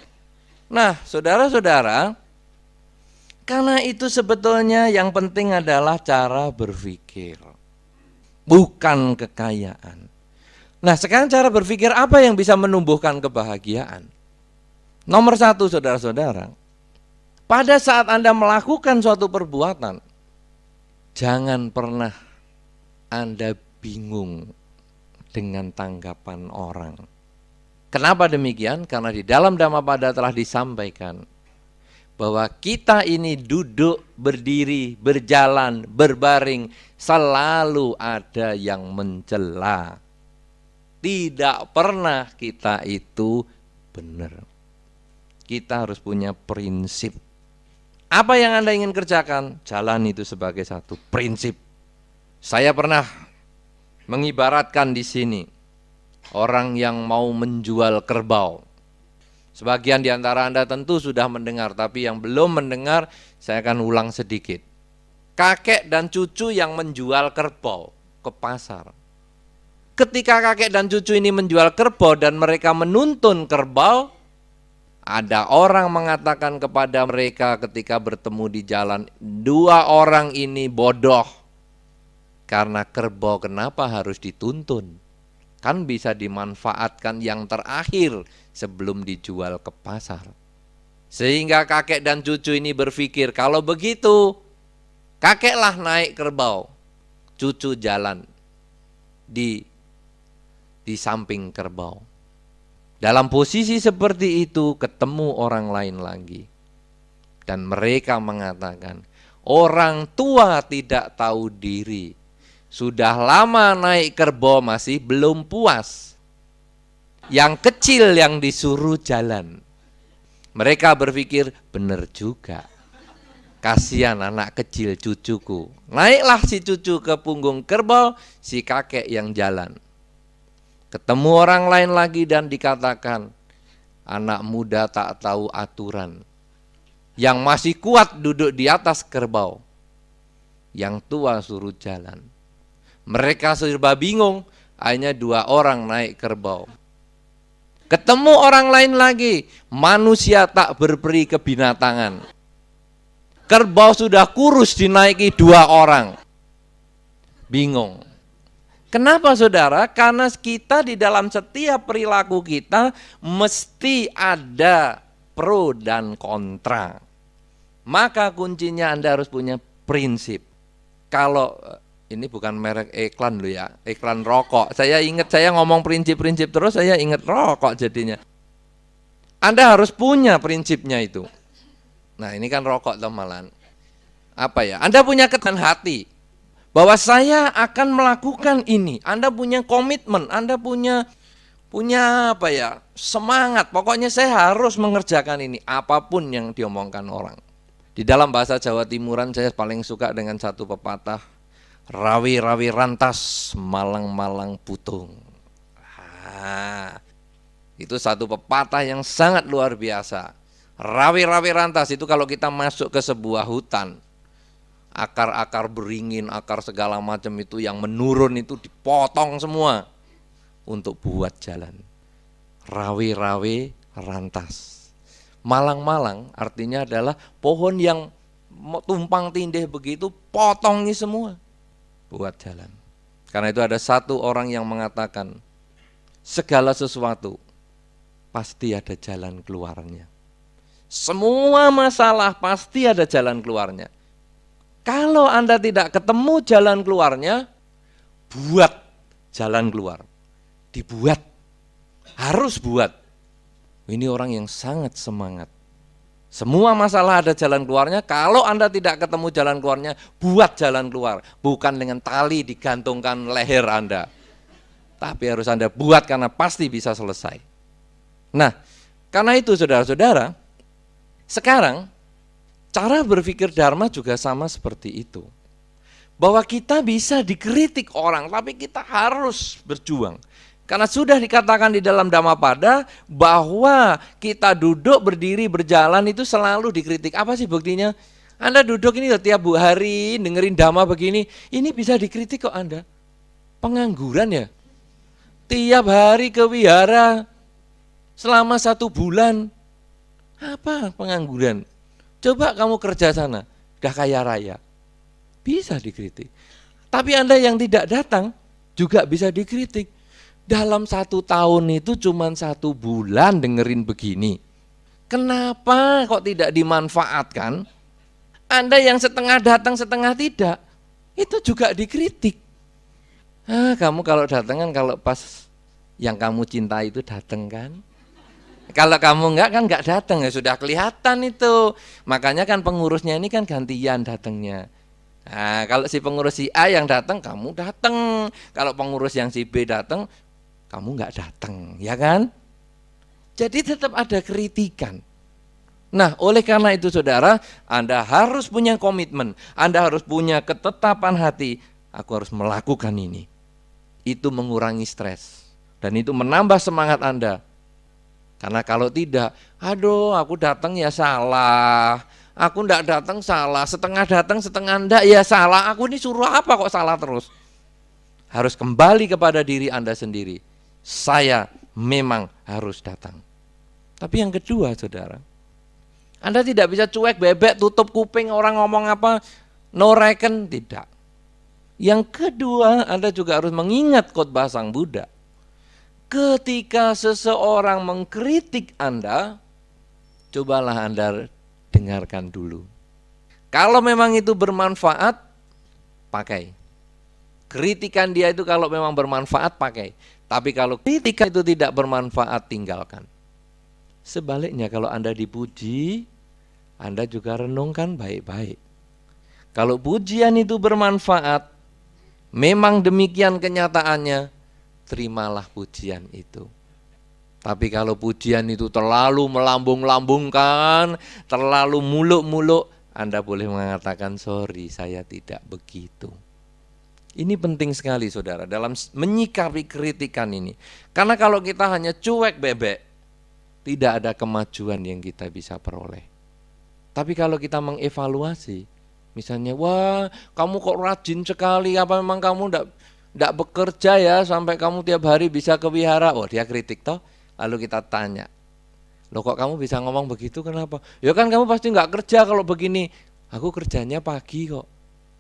Nah, saudara-saudara, karena itu sebetulnya yang penting adalah cara berpikir, bukan kekayaan. Nah, sekarang cara berpikir apa yang bisa menumbuhkan kebahagiaan? Nomor satu, saudara-saudara, pada saat Anda melakukan suatu perbuatan, jangan pernah Anda bingung dengan tanggapan orang. Kenapa demikian? Karena di dalam Dhammapada telah disampaikan bahwa kita ini duduk, berdiri, berjalan, berbaring, selalu ada yang mencela. Tidak pernah kita itu benar. Kita harus punya prinsip. Apa yang Anda ingin kerjakan, jalan itu sebagai satu prinsip. Saya pernah mengibaratkan di sini orang yang mau menjual kerbau. Sebagian di antara Anda tentu sudah mendengar, tapi yang belum mendengar saya akan ulang sedikit. Kakek dan cucu yang menjual kerbau ke pasar. Ketika kakek dan cucu ini menjual kerbau dan mereka menuntun kerbau, ada orang mengatakan kepada mereka ketika bertemu di jalan, dua orang ini bodoh. Karena kerbau kenapa harus dituntun? Kan bisa dimanfaatkan yang terakhir sebelum dijual ke pasar. Sehingga kakek dan cucu ini berpikir, kalau begitu kakeklah naik kerbau, cucu jalan di samping kerbau. Dalam posisi seperti itu ketemu orang lain lagi. Dan mereka mengatakan, orang tua tidak tahu diri. Sudah lama naik kerbau masih belum puas. Yang kecil yang disuruh jalan. Mereka berpikir, benar juga. Kasihan anak kecil cucuku. Naiklah si cucu ke punggung kerbau, si kakek yang jalan. Ketemu orang lain lagi dan dikatakan, anak muda tak tahu aturan. Yang masih kuat duduk di atas kerbau. Yang tua suruh jalan. Mereka serba bingung, hanya dua orang naik kerbau. Ketemu orang lain lagi, manusia tak berperi kebinatangan. Kerbau sudah kurus dinaiki dua orang. Bingung. Kenapa saudara? Karena kita di dalam setiap perilaku kita mesti ada pro dan kontra. Maka kuncinya Anda harus punya prinsip. Kalau ini bukan merek iklan loh ya, iklan rokok. Saya ingat saya ngomong prinsip-prinsip terus saya ingat rokok jadinya. Anda harus punya prinsipnya itu. Nah ini kan rokok teman. Apa ya? Anda punya ketenangan hati. Bahwa saya akan melakukan ini. Anda punya komitmen, Anda punya apa ya? Semangat. Pokoknya saya harus mengerjakan ini apapun yang diomongkan orang. Di dalam bahasa Jawa Timuran saya paling suka dengan satu pepatah, rawi-rawi rantas, malang-malang putung. Itu satu pepatah yang sangat luar biasa. Rawi-rawi rantas itu kalau kita masuk ke sebuah hutan, akar-akar beringin, akar segala macam itu yang menurun itu dipotong semua untuk buat jalan. Rawi-rawi rantas. Malang-malang artinya adalah pohon yang tumpang tindih begitu, potongi semua buat jalan. Karena itu ada satu orang yang mengatakan, segala sesuatu pasti ada jalan keluarnya. Semua masalah pasti ada jalan keluarnya. Kalau Anda tidak ketemu jalan keluarnya, buat jalan keluar. Dibuat, harus buat. Ini orang yang sangat semangat. Semua masalah ada jalan keluarnya. Kalau Anda tidak ketemu jalan keluarnya, buat jalan keluar. Bukan dengan tali digantungkan leher Anda. Tapi harus Anda buat karena pasti bisa selesai. Nah, karena itu saudara-saudara, sekarang cara berpikir Dharma juga sama seperti itu. Bahwa kita bisa dikritik orang, tapi kita harus berjuang. Karena sudah dikatakan di dalam Dhammapada bahwa kita duduk, berdiri, berjalan itu selalu dikritik. Apa sih buktinya? Anda duduk ini tiap hari dengerin Dhamma begini, ini bisa dikritik kok Anda. Pengangguran ya? Tiap hari ke wihara selama 1 bulan. Apa pengangguran? Coba kamu kerja sana, udah kaya raya. Bisa dikritik. Tapi Anda yang tidak datang juga bisa dikritik. Dalam 1 tahun itu cuma 1 bulan dengerin begini. Kenapa kok tidak dimanfaatkan? Anda yang setengah datang setengah tidak, itu juga dikritik. Kamu kalau datang kan kalau pas yang kamu cintai itu datang kan? Kalau kamu enggak kan enggak datang, ya sudah kelihatan itu. Makanya kan pengurusnya ini kan gantian datangnya. Nah, kalau si pengurus si A yang datang, kamu datang. Kalau pengurus yang si B datang, kamu enggak datang, ya kan? Jadi tetap ada kritikan. Nah, oleh karena itu saudara, Anda harus punya komitmen, Anda harus punya ketetapan hati, aku harus melakukan ini. Itu mengurangi stres dan itu menambah semangat Anda. Karena kalau tidak, aduh aku datang ya salah, aku enggak datang salah, setengah datang setengah enggak ya salah, aku ini suruh apa kok salah terus. Harus kembali kepada diri Anda sendiri. Saya memang harus datang. Tapi yang kedua saudara, Anda tidak bisa cuek bebek, tutup kuping orang ngomong apa, no reckon, tidak. Yang kedua, Anda juga harus mengingat khotbah Sang Buddha. Ketika seseorang mengkritik Anda, cobalah Anda dengarkan dulu. Kalau memang itu bermanfaat, pakai. Kritikan dia itu kalau memang bermanfaat, pakai. Tapi kalau kritikan itu tidak bermanfaat, tinggalkan. Sebaliknya kalau Anda dipuji, Anda juga renungkan baik-baik. Kalau pujian itu bermanfaat, memang demikian kenyataannya, terimalah pujian itu. Tapi kalau pujian itu terlalu melambung-lambungkan, terlalu muluk-muluk, Anda boleh mengatakan sorry, saya tidak begitu. Ini penting sekali saudara dalam menyikapi kritikan ini. Karena kalau kita hanya cuek bebek, tidak ada kemajuan yang kita bisa peroleh. Tapi kalau kita mengevaluasi, misalnya, wah kamu kok rajin sekali, apa memang kamu enggak bekerja ya sampai kamu tiap hari bisa ke wihara? Oh dia kritik toh, lalu kita tanya, loh kok kamu bisa ngomong begitu kenapa? Ya kan kamu pasti enggak kerja kalau begini. Aku kerjanya pagi kok,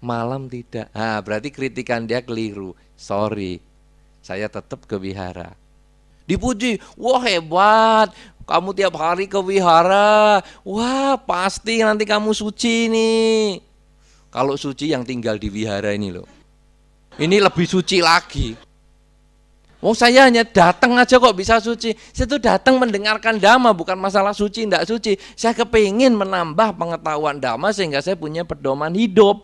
malam tidak. Nah berarti kritikan dia keliru, sorry, saya tetap ke wihara. Dipuji, wah hebat, kamu tiap hari ke wihara, wah pasti nanti kamu suci nih. Kalau suci yang tinggal di wihara ini loh, ini lebih suci lagi. Oh saya hanya datang aja kok bisa suci. Saya tuh datang mendengarkan Dhamma, bukan masalah suci enggak suci. Saya kepingin menambah pengetahuan Dhamma sehingga saya punya pedoman hidup.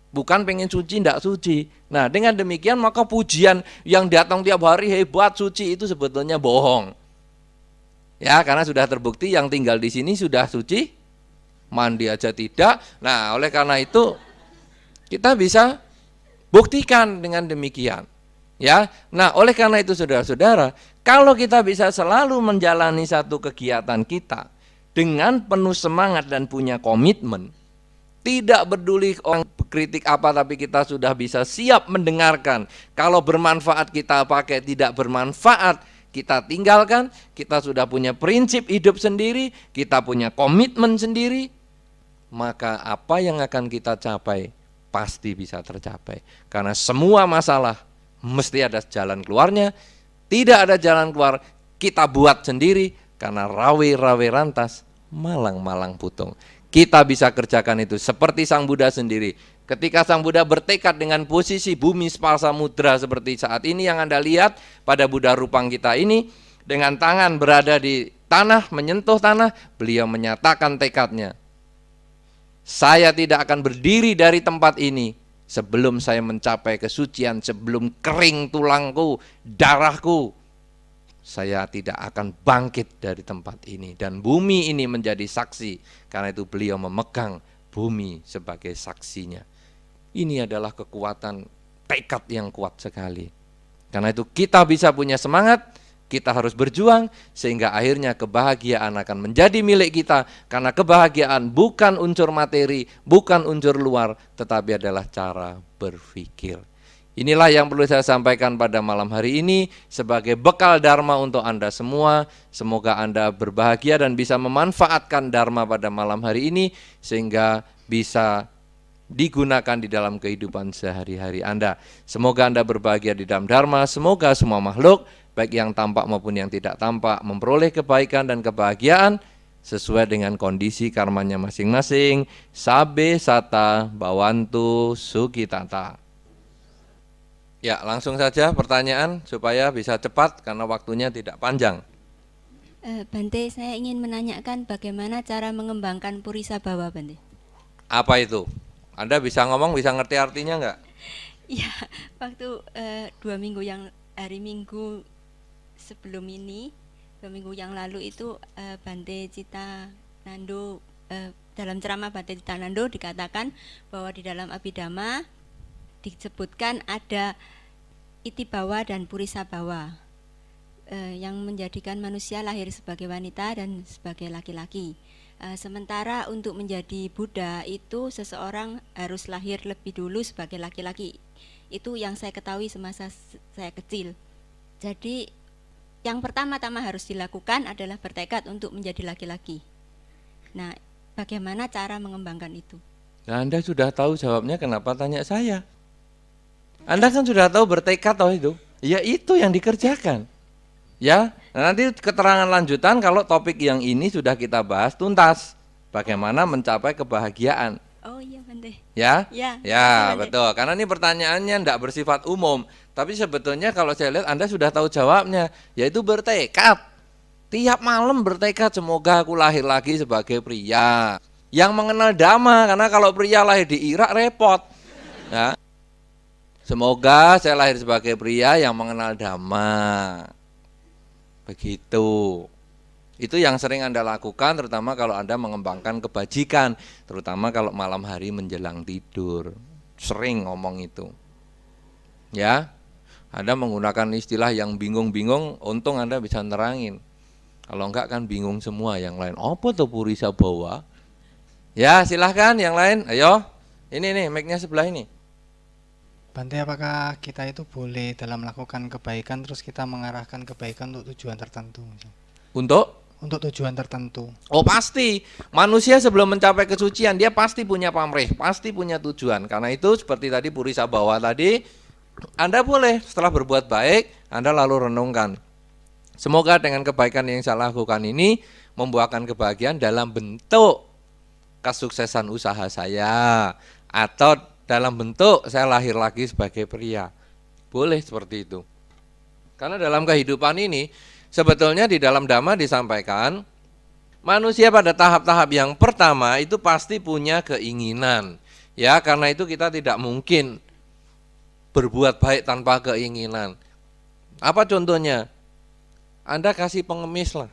Bukan pengen suci enggak suci. Nah dengan demikian maka pujian yang datang tiap hari hebat suci itu sebetulnya bohong. Ya karena sudah terbukti yang tinggal di sini sudah suci, mandi aja tidak. Nah oleh karena itu kita bisa buktikan dengan demikian. Ya, nah oleh karena itu saudara-saudara, kalau kita bisa selalu menjalani satu kegiatan kita dengan penuh semangat dan punya komitmen, tidak peduli orang kritik apa, tapi kita sudah bisa siap mendengarkan. Kalau bermanfaat kita pakai, tidak bermanfaat kita tinggalkan. Kita sudah punya prinsip hidup sendiri, kita punya komitmen sendiri, maka apa yang akan kita capai pasti bisa tercapai. Karena semua masalah mesti ada jalan keluarnya. Tidak ada jalan keluar, kita buat sendiri. Karena rawe-rawe rantas, malang-malang putung. Kita bisa kerjakan itu seperti Sang Buddha sendiri. Ketika Sang Buddha bertekad dengan posisi bumi spasa mudra seperti saat ini yang Anda lihat pada Buddha Rupang kita ini, dengan tangan berada di tanah, menyentuh tanah, beliau menyatakan tekadnya. Saya tidak akan berdiri dari tempat ini sebelum saya mencapai kesucian, sebelum kering tulangku, darahku. Saya tidak akan bangkit dari tempat ini. Dan bumi ini menjadi saksi. Karena itu beliau memegang bumi sebagai saksinya. Ini adalah kekuatan tekad yang kuat sekali. Karena itu kita bisa punya semangat, kita harus berjuang, sehingga akhirnya kebahagiaan akan menjadi milik kita. Karena kebahagiaan bukan unsur materi, bukan unsur luar, tetapi adalah cara berpikir. Inilah yang perlu saya sampaikan pada malam hari ini sebagai bekal Dharma untuk Anda semua. Semoga Anda berbahagia dan bisa memanfaatkan Dharma pada malam hari ini sehingga bisa digunakan di dalam kehidupan sehari-hari Anda. Semoga Anda berbahagia di dalam Dharma. Semoga semua makhluk, baik yang tampak maupun yang tidak tampak, memperoleh kebaikan dan kebahagiaan sesuai dengan kondisi karmanya masing-masing. Sabe sata bawantu sukitata. Ya, langsung saja pertanyaan supaya bisa cepat karena waktunya tidak panjang. Bante, saya ingin menanyakan bagaimana cara mengembangkan Purisa Bawa, Bante. Apa itu? Anda bisa ngomong, bisa ngerti artinya nggak? Ya, waktu 2 minggu yang hari Minggu sebelum ini, 2 minggu yang lalu itu Bante Citanando, dalam ceramah Bante Citanando dikatakan bahwa di dalam Abhidhamma disebutkan ada iti bawa dan purisa bawa yang menjadikan manusia lahir sebagai wanita dan sebagai laki-laki. Sementara untuk menjadi Buddha itu seseorang harus lahir lebih dulu sebagai laki-laki. Itu yang saya ketahui semasa saya kecil. Jadi yang pertama-tama harus dilakukan adalah bertekad untuk menjadi laki-laki. Nah, bagaimana cara mengembangkan itu? Nah, Anda sudah tahu jawabnya, kenapa tanya saya? Anda kan sudah tahu bertekad toh itu. Ya itu yang dikerjakan. Ya, nah, nanti keterangan lanjutan kalau topik yang ini sudah kita bahas tuntas. Bagaimana mencapai kebahagiaan. Oh iya, Bante. Ya? Ya, betul. Karena ini pertanyaannya tidak bersifat umum. Tapi sebetulnya kalau saya lihat Anda sudah tahu jawabnya, yaitu bertekad. Tiap malam bertekad, semoga aku lahir lagi sebagai pria yang mengenal Dhamma. Karena kalau pria lahir di Irak repot. Ya. Semoga saya lahir sebagai pria yang mengenal Dhamma. Begitu. Itu yang sering Anda lakukan, terutama kalau Anda mengembangkan kebajikan, terutama kalau malam hari menjelang tidur. Sering ngomong itu. Ya, Anda menggunakan istilah yang bingung-bingung, untung Anda bisa nerangin. Kalau enggak kan bingung semua yang lain. Apa tuh Purisa Bawa? Ya, silahkan yang lain. Ayo. Ini nih, mic-nya sebelah ini. Bante, apakah kita itu boleh dalam melakukan kebaikan terus kita mengarahkan kebaikan untuk tujuan tertentu? Untuk tujuan tertentu. Oh pasti, manusia sebelum mencapai kesucian dia pasti punya pamrih, pasti punya tujuan. Karena itu seperti tadi Purisa Bawa tadi, Anda boleh setelah berbuat baik, Anda lalu renungkan. Semoga dengan kebaikan yang saya lakukan ini membuahkan kebahagiaan dalam bentuk kesuksesan usaha saya atau dalam bentuk saya lahir lagi sebagai pria. Boleh seperti itu. Karena dalam kehidupan ini sebetulnya di dalam Dhamma disampaikan manusia pada tahap-tahap yang pertama itu pasti punya keinginan. Ya, karena itu kita tidak mungkin berbuat baik tanpa keinginan. Apa contohnya? Anda kasih pengemis lah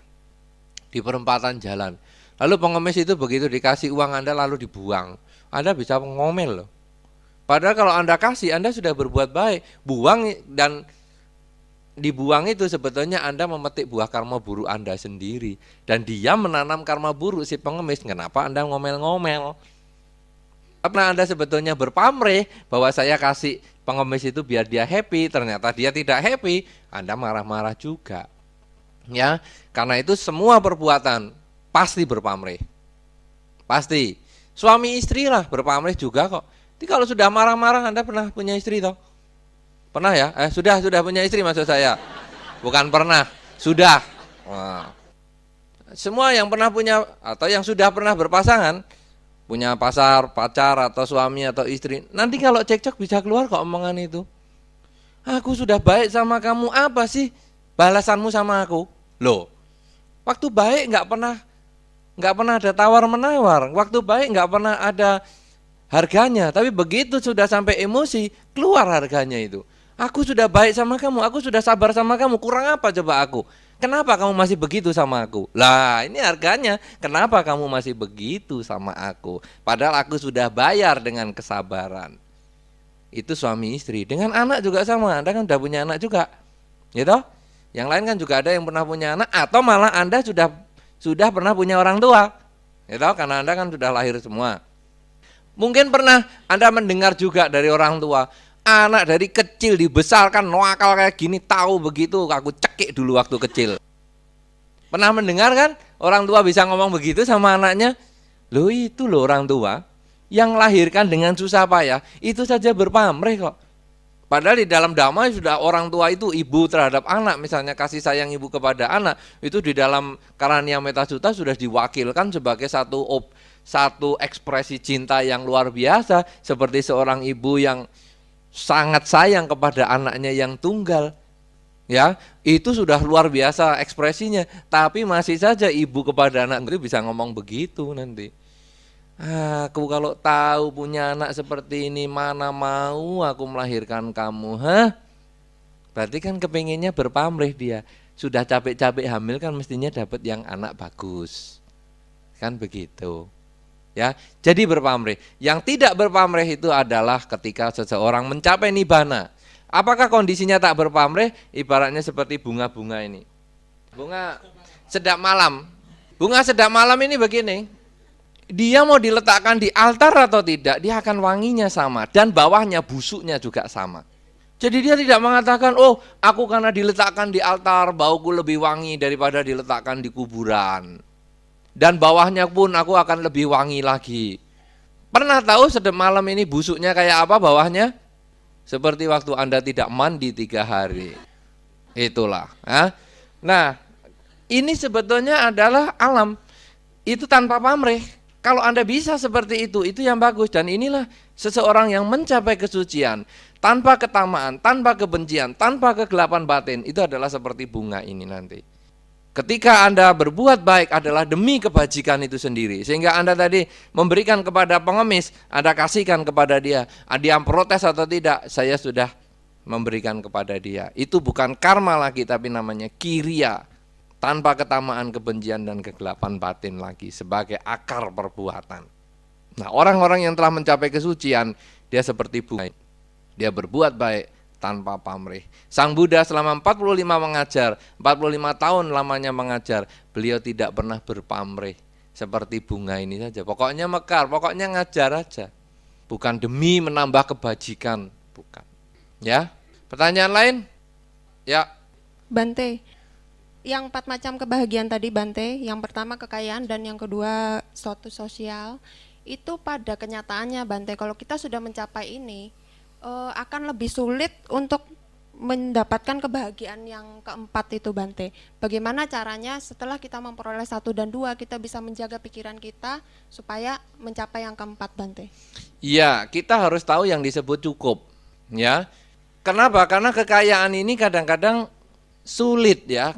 di perempatan jalan. Lalu pengemis itu begitu dikasih uang Anda lalu dibuang. Anda bisa ngomel loh. Padahal kalau Anda kasih, Anda sudah berbuat baik. Buang dan dibuang itu sebetulnya Anda memetik buah karma buruk Anda sendiri. Dan dia menanam karma buruk si pengemis. Kenapa Anda ngomel-ngomel? Karena Anda sebetulnya berpamrih bahwa saya kasih pengemis itu biar dia happy. Ternyata dia tidak happy. Anda marah-marah juga. Ya, karena itu semua perbuatan pasti berpamrih. Pasti. Suami istri lah berpamrih juga kok. Jadi kalau sudah marah-marah, Anda pernah punya istri toh? Pernah ya? Sudah punya istri maksud saya. Bukan pernah, sudah. Wah. Semua yang pernah punya atau yang sudah pernah berpasangan, punya pacar atau suami atau istri, nanti kalau cekcok bisa keluar kok omongan itu. Aku sudah baik sama kamu, apa sih balasanmu sama aku? Loh, Waktu baik nggak pernah ada tawar-menawar. Waktu baik nggak pernah ada harganya. Tapi begitu sudah sampai emosi, keluar harganya itu. Aku sudah baik sama kamu, aku sudah sabar sama kamu, kurang apa coba aku? Kenapa kamu masih begitu sama aku? Lah ini harganya, kenapa kamu masih begitu sama aku? Padahal aku sudah bayar dengan kesabaran. Itu suami istri. Dengan anak juga sama, Anda kan udah punya anak juga, gitu. Yang lain kan juga ada yang pernah punya anak, atau malah Anda sudah pernah punya orang tua, gitu, karena Anda kan sudah lahir semua. Mungkin pernah Anda mendengar juga dari orang tua, anak dari kecil dibesarkan nakal kayak gini, tahu begitu, aku cekik dulu waktu kecil. Pernah mendengar kan orang tua bisa ngomong begitu sama anaknya? Loh itu loh orang tua yang lahirkan dengan susah payah, itu saja berpamrih kok. Padahal di dalam damai sudah orang tua itu ibu terhadap anak, misalnya kasih sayang ibu kepada anak, itu di dalam Karania Metasuta sudah diwakilkan sebagai satu ekspresi cinta yang luar biasa, seperti seorang ibu yang sangat sayang kepada anaknya yang tunggal. Ya, itu sudah luar biasa ekspresinya, tapi masih saja ibu kepada anak itu bisa ngomong begitu nanti. Aku kalau tahu punya anak seperti ini, mana mau aku melahirkan kamu, Berarti kan kepinginnya berpamrih dia. Sudah capek-capek hamil kan mestinya dapat yang anak bagus. Kan begitu. Ya, jadi berpamrih. Yang tidak berpamrih itu adalah ketika seseorang mencapai nibbana. Apakah kondisinya tak berpamrih? Ibaratnya seperti bunga-bunga ini. Bunga sedap malam. Bunga sedap malam ini begini. Dia mau diletakkan di altar atau tidak, dia akan wanginya sama dan bawahnya busuknya juga sama. Jadi dia tidak mengatakan, oh aku karena diletakkan di altar bauku lebih wangi daripada diletakkan di kuburan. Dan bawahnya pun aku akan lebih wangi lagi. Pernah tahu sedap malam ini busuknya kayak apa bawahnya? Seperti waktu Anda tidak mandi 3 hari. Itulah. Nah ini sebetulnya adalah alam. Itu tanpa pamrih. Kalau Anda bisa seperti itu yang bagus. Dan inilah seseorang yang mencapai kesucian tanpa ketamaan, tanpa kebencian, tanpa kegelapan batin. Itu adalah seperti bunga ini nanti. Ketika Anda berbuat baik adalah demi kebajikan itu sendiri. Sehingga Anda tadi memberikan kepada pengemis, Anda kasihkan kepada dia. Dia protes atau tidak, saya sudah memberikan kepada dia. Itu bukan karma lagi, tapi namanya kiriya. Tanpa ketamaan, kebencian, dan kegelapan batin lagi sebagai akar perbuatan. Nah, orang-orang yang telah mencapai kesucian, dia seperti bunga. Dia berbuat baik tanpa pamrih. Sang Buddha selama 45 mengajar, 45 tahun lamanya mengajar, beliau tidak pernah berpamrih. Seperti bunga ini saja. Pokoknya mekar, pokoknya ngajar aja. Bukan demi menambah kebajikan, bukan. Ya, pertanyaan lain? Ya. Bante, yang 4 macam kebahagiaan tadi Bante, yang pertama kekayaan dan yang kedua status sosial, itu pada kenyataannya Bante, kalau kita sudah mencapai ini, akan lebih sulit untuk mendapatkan kebahagiaan yang keempat itu Bante. Bagaimana caranya setelah kita memperoleh 1 dan 2, kita bisa menjaga pikiran kita supaya mencapai yang keempat Bante? Iya, kita harus tahu yang disebut cukup. Ya, kenapa? Karena kekayaan ini kadang-kadang sulit ya.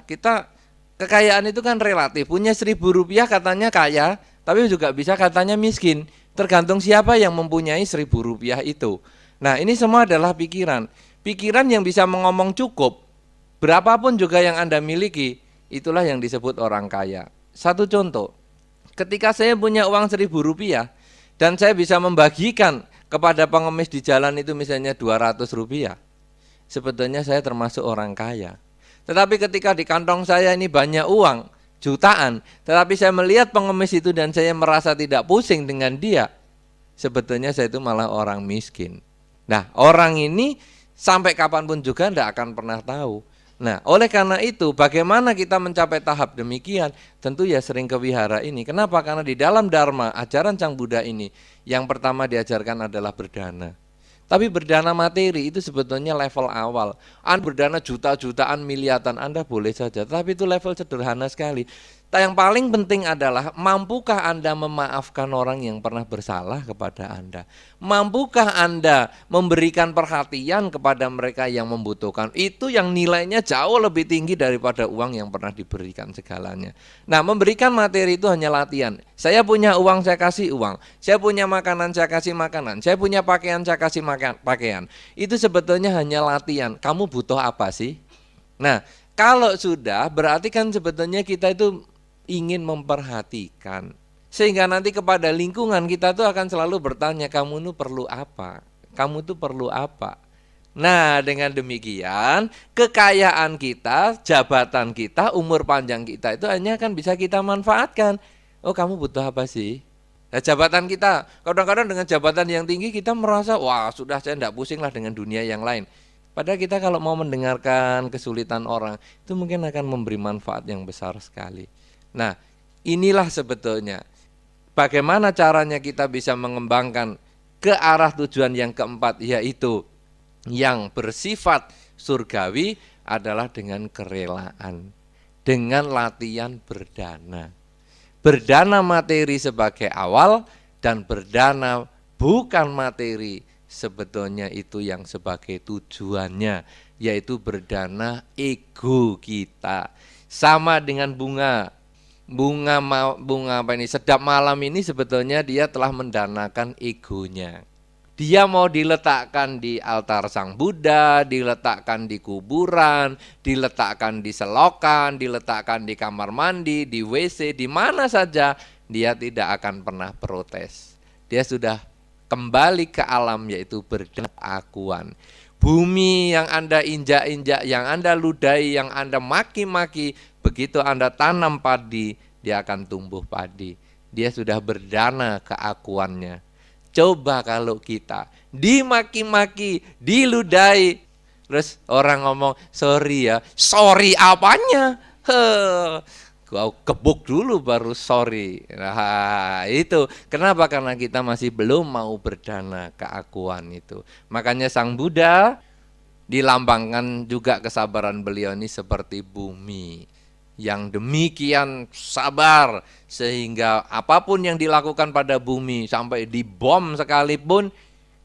Kekayaan itu kan relatif. Punya 1.000 rupiah katanya kaya, tapi juga bisa katanya miskin. Tergantung siapa yang mempunyai 1.000 rupiah itu. Nah, ini semua adalah pikiran. Pikiran yang bisa mengomong cukup, berapapun juga yang Anda miliki, itulah yang disebut orang kaya. Satu contoh, ketika saya punya uang 1.000 rupiah dan saya bisa membagikan kepada pengemis di jalan itu misalnya 200 rupiah, sebetulnya saya termasuk orang kaya. Tetapi ketika di kantong saya ini banyak uang, jutaan, tetapi saya melihat pengemis itu dan saya merasa tidak pusing dengan dia, sebetulnya saya itu malah orang miskin. Nah, orang ini sampai kapanpun juga tidak akan pernah tahu. Nah, oleh karena itu bagaimana kita mencapai tahap demikian? Tentu ya sering ke wihara ini. Kenapa? Karena di dalam Dharma, ajaran Sang Buddha ini, yang pertama diajarkan adalah berdana. Tapi berdana materi itu sebetulnya level awal. Anda berdana juta-jutaan, miliaran, Anda boleh saja. Tapi itu level sederhana sekali. Yang paling penting adalah mampukah Anda memaafkan orang yang pernah bersalah kepada Anda? Mampukah Anda memberikan perhatian kepada mereka yang membutuhkan? Itu yang nilainya jauh lebih tinggi daripada uang yang pernah diberikan segalanya. Nah, memberikan materi itu hanya latihan. Saya punya uang, saya kasih uang. Saya punya makanan, saya kasih makanan. Saya punya pakaian, saya kasih pakaian. Itu sebetulnya hanya latihan. Kamu butuh apa sih? Nah, kalau sudah, berarti kan sebetulnya kita itu ingin memperhatikan. Sehingga nanti kepada lingkungan kita tuh akan selalu bertanya, kamu itu perlu apa? Kamu tuh perlu apa? Nah, dengan demikian, kekayaan kita, jabatan kita, umur panjang kita itu hanya akan bisa kita manfaatkan. Oh, kamu butuh apa sih? Nah, jabatan kita, kadang-kadang dengan jabatan yang tinggi kita merasa, wah sudah saya tidak pusing lah dengan dunia yang lain. Padahal kita kalau mau mendengarkan kesulitan orang, itu mungkin akan memberi manfaat yang besar sekali. Nah, inilah sebetulnya bagaimana caranya kita bisa mengembangkan ke arah tujuan yang keempat, yaitu yang bersifat surgawi adalah dengan kerelaan, dengan latihan berdana. Berdana materi sebagai awal dan berdana bukan materi sebetulnya itu yang sebagai tujuannya, yaitu berdana ego kita. Sama dengan bunga apa ini, sedap malam ini sebetulnya dia telah mendanakan egonya. Dia mau diletakkan di altar Sang Buddha, diletakkan di kuburan, diletakkan di selokan, diletakkan di kamar mandi, di WC, di mana saja, dia tidak akan pernah protes. Dia sudah kembali ke alam, yaitu berdanakuan. Bumi yang Anda injak-injak, yang Anda ludahi, yang Anda maki-maki, begitu Anda tanam padi, dia akan tumbuh padi. Dia sudah berdana keakuannya. Coba kalau kita dimaki-maki, diludahi, terus orang ngomong, sorry ya, sorry apanya? Kau gebuk dulu baru sorry. Nah, itu kenapa? Karena kita masih belum mau berdana keakuan itu. Makanya Sang Buddha dilambangkan juga kesabaran beliau ini seperti bumi yang demikian sabar, sehingga apapun yang dilakukan pada bumi, sampai dibom sekalipun,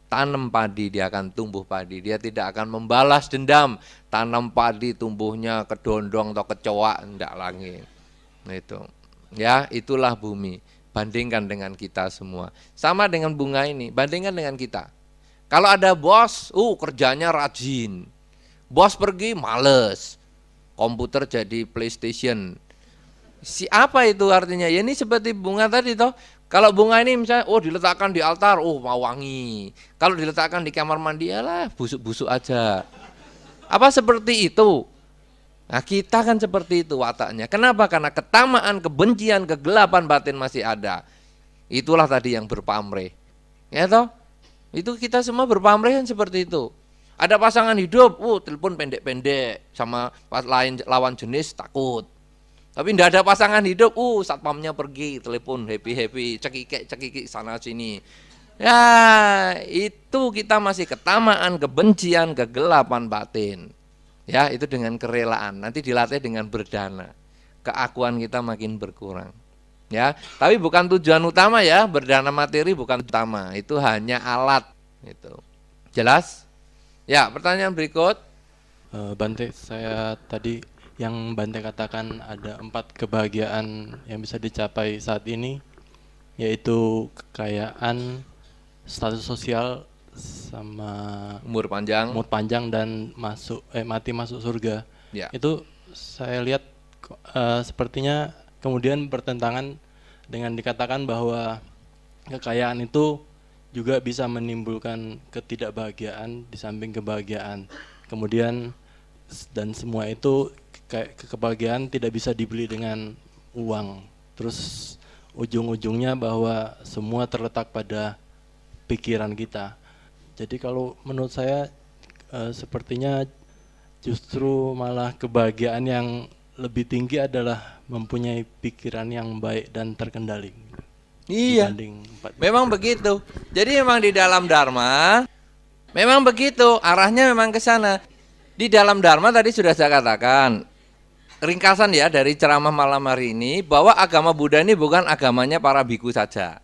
tanam padi dia akan tumbuh padi. Dia tidak akan membalas dendam, tanam padi tumbuhnya kedondong atau kecoa, enggak lagi. Nah itu, ya itulah bumi. Bandingkan dengan kita semua. Sama dengan bunga ini, bandingkan dengan kita. Kalau ada bos, kerjanya rajin. Bos pergi, males. Komputer jadi PlayStation. Apa itu artinya? Ya ini seperti bunga tadi toh. Kalau bunga ini misalnya, diletakkan di altar, mau wangi. Kalau diletakkan di kamar mandi, lah busuk-busuk aja. Apa seperti itu? Nah, kita kan seperti itu wataknya. Kenapa? Karena ketamaan, kebencian, kegelapan batin masih ada. Itulah tadi yang berpamrih. Ya toh? Itu kita semua berpamrih kan seperti itu. Ada pasangan hidup, telepon pendek-pendek sama lawan jenis takut. Tapi tidak ada pasangan hidup, satpamnya pergi, telepon happy-happy, cekikik sana sini. Ya, itu kita masih ketamaan, kebencian, kegelapan batin. Ya, itu dengan kerelaan. Nanti dilatih dengan berdana. Keakuan kita makin berkurang. Ya, tapi bukan tujuan utama ya, berdana materi bukan utama. Itu hanya alat gitu. Jelas? Ya, pertanyaan berikut. Bante, saya tadi yang Bante katakan ada 4 kebahagiaan yang bisa dicapai saat ini, yaitu kekayaan, status sosial, sama umur panjang dan mati masuk surga. Ya. Itu saya lihat sepertinya kemudian bertentangan dengan dikatakan bahwa kekayaan itu juga bisa menimbulkan ketidakbahagiaan di samping kebahagiaan. Kemudian dan semua itu kebahagiaan tidak bisa dibeli dengan uang. Terus ujung-ujungnya bahwa semua terletak pada pikiran kita. Jadi kalau menurut saya sepertinya justru malah kebahagiaan yang lebih tinggi adalah mempunyai pikiran yang baik dan terkendali. Iya, memang begitu. Jadi memang di dalam Dharma, memang begitu, arahnya memang ke sana. Di dalam Dharma tadi sudah saya katakan, ringkasan ya dari ceramah malam hari ini, bahwa agama Buddha ini bukan agamanya para biku saja.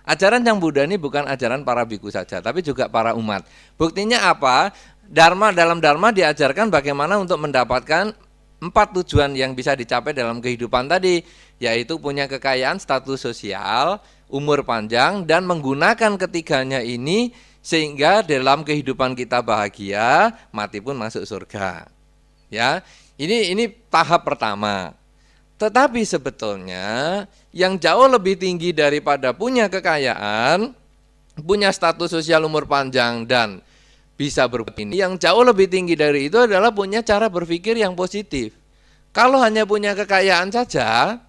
Ajaran yang Buddha ini bukan ajaran para biku saja, tapi juga para umat. Buktinya apa? Dalam Dharma diajarkan bagaimana untuk mendapatkan 4 tujuan yang bisa dicapai dalam kehidupan tadi, yaitu punya kekayaan, status sosial, umur panjang, dan menggunakan ketiganya ini sehingga dalam kehidupan kita bahagia, mati pun masuk surga. Ya, ini tahap pertama. Tetapi sebetulnya yang jauh lebih tinggi daripada punya kekayaan, punya status sosial, umur panjang, dan bisa berbuat ini, yang jauh lebih tinggi dari itu adalah punya cara berpikir yang positif. Kalau hanya punya kekayaan saja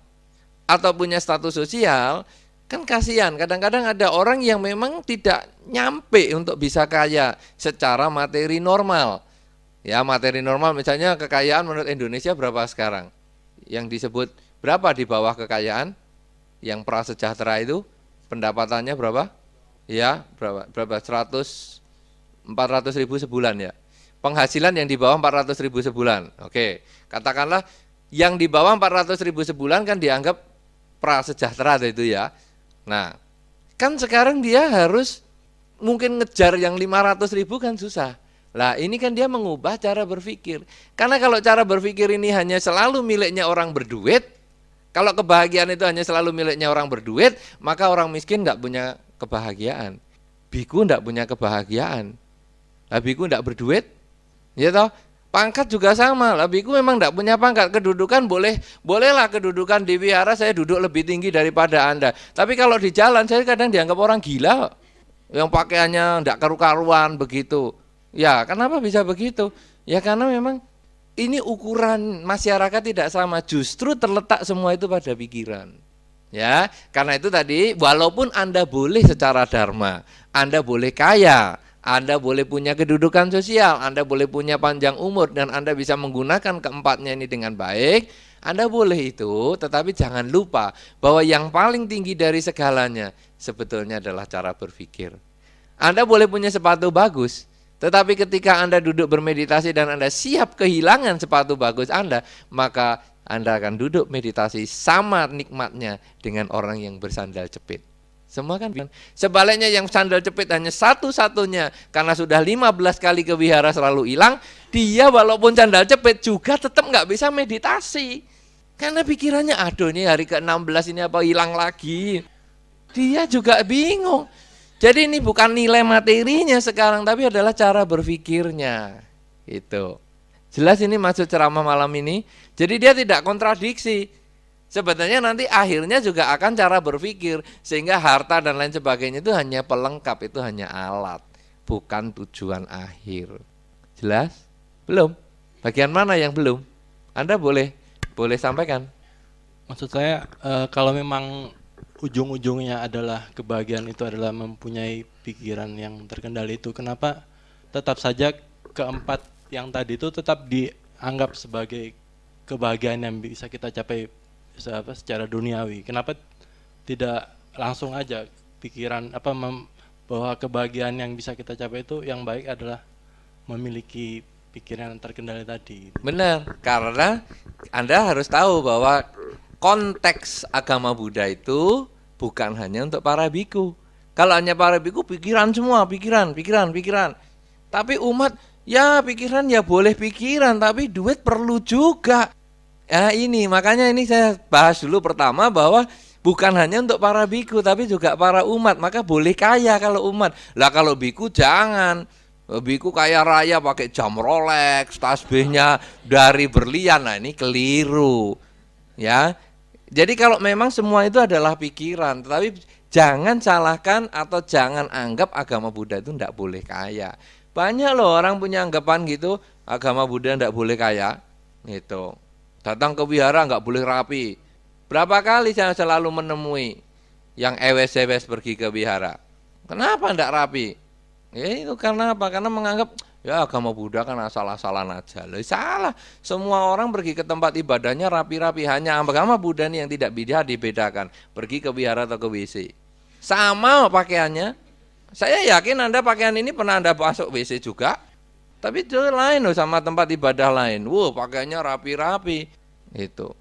atau punya status sosial, kan kasihan. Kadang-kadang ada orang yang memang tidak nyampe untuk bisa kaya secara materi normal. Ya, materi normal misalnya kekayaan menurut Indonesia berapa sekarang? Yang disebut berapa di bawah kekayaan? Yang prasejahtera itu pendapatannya berapa? Ya, berapa? 400.000 sebulan ya. Penghasilan yang di bawah 400.000 sebulan. Oke, katakanlah yang di bawah 400.000 sebulan kan dianggap prasejahtera itu ya. Nah, kan sekarang dia harus mungkin ngejar yang 500.000 kan susah. Lah ini kan dia mengubah cara berpikir. Karena kalau cara berpikir ini hanya selalu miliknya orang berduit, kalau kebahagiaan itu hanya selalu miliknya orang berduit, maka orang miskin nggak punya kebahagiaan. Biku nggak punya kebahagiaan. Lah biku nggak berduit, ya toh. Pangkat juga sama. Lah biku memang nggak punya pangkat. Kedudukan bolehlah kedudukan di wihara saya duduk lebih tinggi daripada Anda. Tapi kalau di jalan saya kadang dianggap orang gila, yang pakaiannya nggak karu-karuan begitu. Ya, kenapa bisa begitu? Ya karena memang ini ukuran masyarakat tidak sama. Justru terletak semua itu pada pikiran. Ya, karena itu tadi walaupun Anda boleh secara dharma, Anda boleh kaya, Anda boleh punya kedudukan sosial, Anda boleh punya panjang umur, dan Anda bisa menggunakan keempatnya ini dengan baik, Anda boleh itu, tetapi jangan lupa bahwa yang paling tinggi dari segalanya sebetulnya adalah cara berpikir. Anda boleh punya sepatu bagus, tetapi ketika Anda duduk bermeditasi dan Anda siap kehilangan sepatu bagus Anda, maka Anda akan duduk meditasi sama nikmatnya dengan orang yang bersandal jepit. Semua kan sebaliknya, yang sandal jepit hanya satu-satunya karena sudah 15 kali ke wihara selalu hilang, dia walaupun sandal jepit juga tetap nggak bisa meditasi. Karena pikirannya, aduh ini hari ke-16 ini apa hilang lagi. Dia juga bingung. Jadi ini bukan nilai materinya sekarang, tapi adalah cara berpikirnya. Itu. Jelas ini maksud ceramah malam ini. Jadi dia tidak kontradiksi. Sebetulnya nanti akhirnya juga akan cara berpikir, sehingga harta dan lain sebagainya itu hanya pelengkap, itu hanya alat, bukan tujuan akhir. Jelas? Belum? Bagian mana yang belum? Anda boleh sampaikan. Maksud saya kalau memang ujung-ujungnya adalah kebahagiaan itu adalah mempunyai pikiran yang terkendali itu, kenapa tetap saja keempat yang tadi itu tetap dianggap sebagai kebahagiaan yang bisa kita capai secara duniawi? Kenapa tidak langsung aja pikiran bahwa kebahagiaan yang bisa kita capai itu yang baik adalah memiliki pikiran yang terkendali tadi? Benar, karena Anda harus tahu bahwa konteks agama Buddha itu bukan hanya untuk para biku. Kalau hanya para biku pikiran semua, pikiran. Tapi umat ya pikiran ya boleh pikiran, tapi duit perlu juga. Ya ini makanya ini saya bahas dulu pertama bahwa bukan hanya untuk para biku tapi juga para umat. Maka boleh kaya kalau umat. Lah kalau biku jangan. Biku kaya raya pakai jam Rolex, tasbihnya dari berlian. Nah ini keliru. Ya. Jadi kalau memang semua itu adalah pikiran, tetapi jangan salahkan atau jangan anggap agama Buddha itu tidak boleh kaya. Banyak loh orang punya anggapan gitu, agama Buddha tidak boleh kaya. Gitu. Datang ke wihara nggak boleh rapi. Berapa kali saya selalu menemui yang ewes-ewes pergi ke wihara. Kenapa tidak rapi? Ya itu karena apa? Karena menganggap ya agama Buddha kan asal-asalan aja. Loh, salah. Semua orang pergi ke tempat ibadahnya rapi-rapi. Hanya agama Buddha yang tidak bisa dibedakan. Pergi ke wihara atau ke WC. Sama pakaiannya. Saya yakin Anda pakaian ini pernah Anda masuk WC juga. Tapi itu lain loh sama tempat ibadah lain. Pakaiannya rapi-rapi. Itu.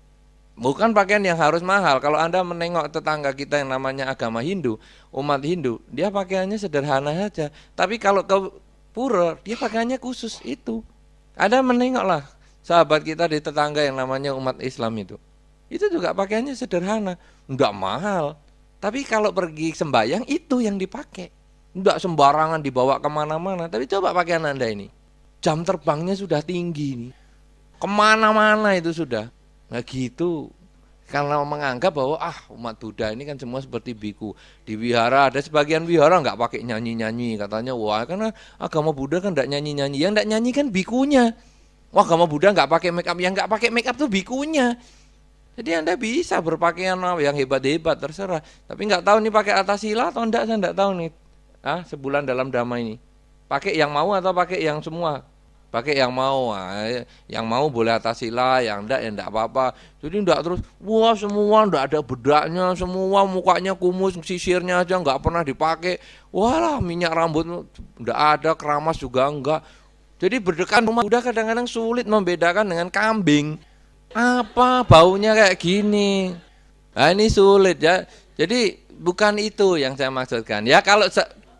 Bukan pakaian yang harus mahal. Kalau Anda menengok tetangga kita yang namanya agama Hindu, umat Hindu, dia pakaiannya sederhana saja. Tapi kalau ke pura, dia pakaiannya khusus itu. Anda menengoklah sahabat kita di tetangga yang namanya umat Islam itu. Itu juga pakaiannya sederhana, enggak mahal. Tapi kalau pergi sembahyang itu yang dipakai. Enggak sembarangan dibawa kemana-mana. Tapi coba pakaian Anda ini. Jam terbangnya sudah tinggi nih. Kemana-mana itu sudah. Nah gitu, karena menganggap bahwa umat Buddha ini kan semua seperti biku. Di wihara ada sebagian wihara nggak pakai nyanyi-nyanyi, katanya wah karena agama Buddha kan nggak nyanyi-nyanyi, yang nggak nyanyi kan bikunya. Wah agama Buddha nggak pakai make up, yang nggak pakai make up tuh bikunya. Jadi Anda bisa berpakaian yang hebat-hebat terserah, tapi nggak tahu nih pakai atasila atau enggak, saya nggak tahu nih. Sebulan dalam dhamma ini, pakai yang mau atau pakai yang semua? Pakai yang mau boleh atasila, yang enggak ya enggak apa-apa. Jadi enggak terus, wah semua enggak ada bedaknya, semua mukanya kumus, sisirnya aja enggak pernah dipakai. Walah minyak rambut enggak ada, keramas juga enggak. Jadi berdekan rumah udah kadang-kadang sulit membedakan dengan kambing. Apa baunya kayak gini? Nah ini sulit ya. Jadi bukan itu yang saya maksudkan. Ya kalau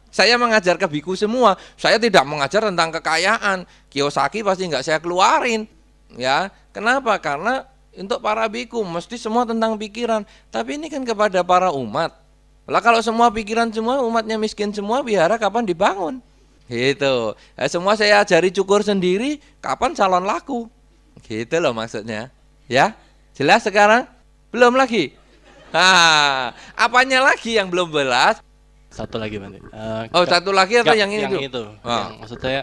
saya mengajar ke biku semua, saya tidak mengajar tentang kekayaan. Kiyosaki pasti nggak saya keluarin, ya. Kenapa? Karena untuk para biku mesti semua tentang pikiran. Tapi ini kan kepada para umat. Lah kalau semua pikiran semua, umatnya miskin semua, wihara kapan dibangun? Gitu. Semua saya ajari cukur sendiri, kapan calon laku? Gitu loh maksudnya. Ya, jelas sekarang? Belum lagi? Apanya lagi yang belum jelas? Satu lagi Bante. Satu lagi atau yang ini tuh? Yang itu. Yang maksud saya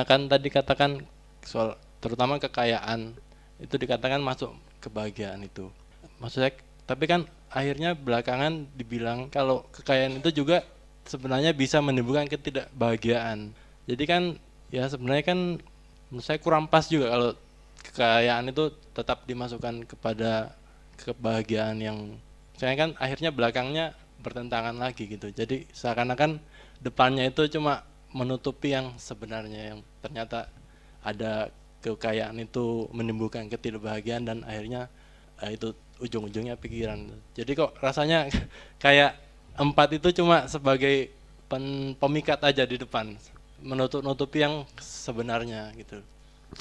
kan tadi katakan soal terutama kekayaan itu dikatakan masuk kebahagiaan itu. Maksud saya, tapi kan akhirnya belakangan dibilang kalau kekayaan itu juga sebenarnya bisa menimbulkan ketidakbahagiaan. Jadi kan ya sebenarnya kan menurut saya kurang pas juga kalau kekayaan itu tetap dimasukkan kepada kebahagiaan yang saya kan akhirnya belakangnya bertentangan lagi gitu. Jadi seakan-akan depannya itu cuma menutupi yang sebenarnya, yang ternyata ada kekayaan itu menimbulkan ketidakbahagiaan dan akhirnya itu ujung-ujungnya pikiran. Jadi kok rasanya kayak 4 itu cuma sebagai pemikat aja di depan, menutupi yang sebenarnya gitu.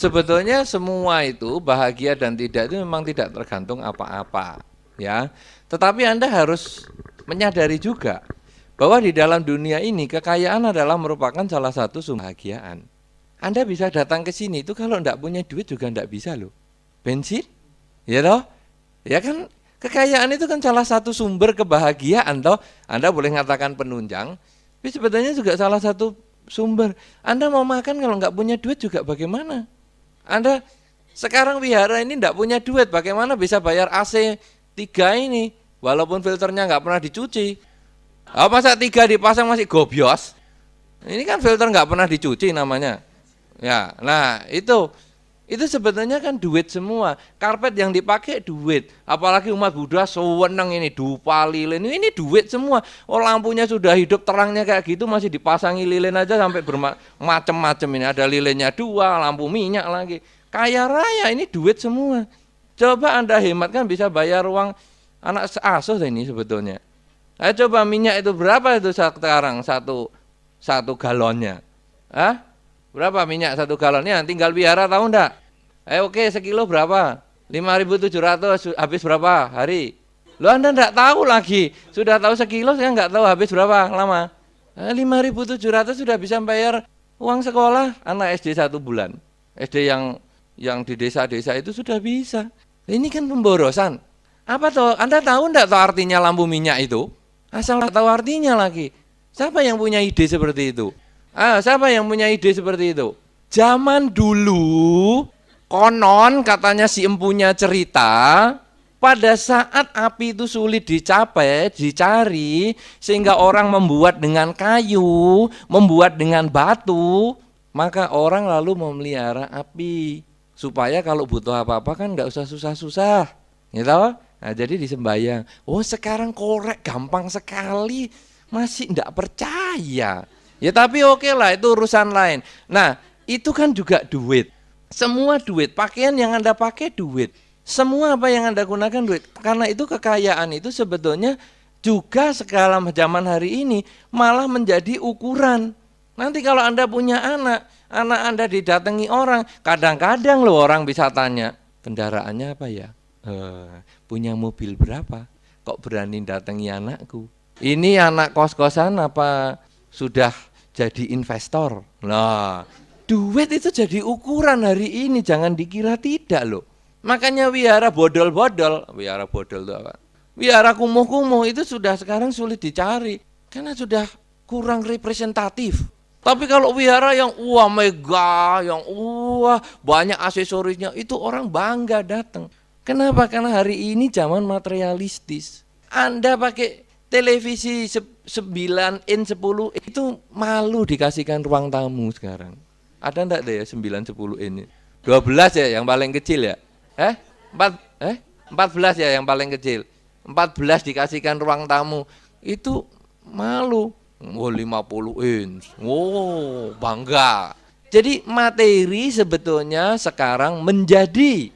Sebetulnya semua itu bahagia dan tidak itu memang tidak tergantung apa-apa, ya. Tetapi Anda harus menyadari juga bahwa di dalam dunia ini kekayaan adalah merupakan salah satu sumber kebahagiaan. Anda bisa datang ke sini itu kalau enggak punya duit juga enggak bisa loh. Bensin? Ya toh? Ya kan kekayaan itu kan salah satu sumber kebahagiaan toh. Anda boleh mengatakan penunjang, tapi sebetulnya juga salah satu sumber. Anda mau makan kalau enggak punya duit juga bagaimana? Anda sekarang wihara ini enggak punya duit, bagaimana bisa bayar AC 3 ini? Walaupun filternya nggak pernah dicuci. Masa 3 dipasang masih gobios? Ini kan filter nggak pernah dicuci namanya. Ya, nah itu sebetulnya kan duit semua. Karpet yang dipakai duit. Apalagi umat Buddha sewenang ini dupa lilin. Ini duit semua. Lampunya sudah hidup terangnya kayak gitu masih dipasangi lilin aja sampai bermacam-macam ini. Ada lilinnya 2, lampu minyak lagi. Kaya raya ini duit semua. Coba Anda hemat kan bisa bayar uang anak asuh ini sebetulnya. Ayo coba minyak itu berapa itu sekarang satu galonnya? Berapa minyak 1 galonnya? Tinggal wihara tahu enggak? Oke, sekilo berapa? 5.700 habis berapa hari? Lo Anda enggak tahu lagi. Sudah tahu sekilo saya enggak tahu habis berapa lama. 5.700 sudah bisa bayar uang sekolah anak SD 1 bulan. SD yang di desa-desa itu sudah bisa. Ini kan pemborosan. Apa toh? Anda tahu enggak toh artinya lampu minyak itu? Asal tahu artinya lagi. Siapa yang punya ide seperti itu? Siapa yang punya ide seperti itu? Zaman dulu konon katanya si empunya cerita pada saat api itu sulit dicari sehingga orang membuat dengan kayu, membuat dengan batu, maka orang lalu memelihara api supaya kalau butuh apa-apa kan enggak usah susah-susah. Gitu? Nah, jadi disembayang. Sekarang korek gampang sekali. Masih enggak percaya. Ya tapi oke lah, itu urusan lain. Nah, itu kan juga duit. Semua duit. Pakaian yang Anda pakai duit. Semua apa yang Anda gunakan duit. Karena itu kekayaan itu sebetulnya juga sekarang zaman hari ini malah menjadi ukuran. Nanti kalau Anda punya anak Anda didatangi orang, kadang-kadang loh orang bisa tanya, kendaraannya apa ya? Punya mobil berapa? Kok berani datangi anakku? Ini anak kos-kosan apa sudah jadi investor? Nah, duit itu jadi ukuran hari ini, jangan dikira tidak loh. Makanya wihara bodol-bodol itu apa? Wihara kumuh-kumuh itu sudah sekarang sulit dicari karena sudah kurang representatif. Tapi kalau wihara yang mega, yang banyak aksesorisnya, itu orang bangga datang. Kenapa? Karena hari ini zaman materialistis. Anda pakai televisi 9 in 10 itu malu dikasihkan ruang tamu sekarang. Ada enggak deh ya 9 10 in? 12 ya yang paling kecil ya? 14 ya yang paling kecil. 14 dikasihkan ruang tamu. Itu malu. 50 inch. Bangga. Jadi materi sebetulnya sekarang menjadi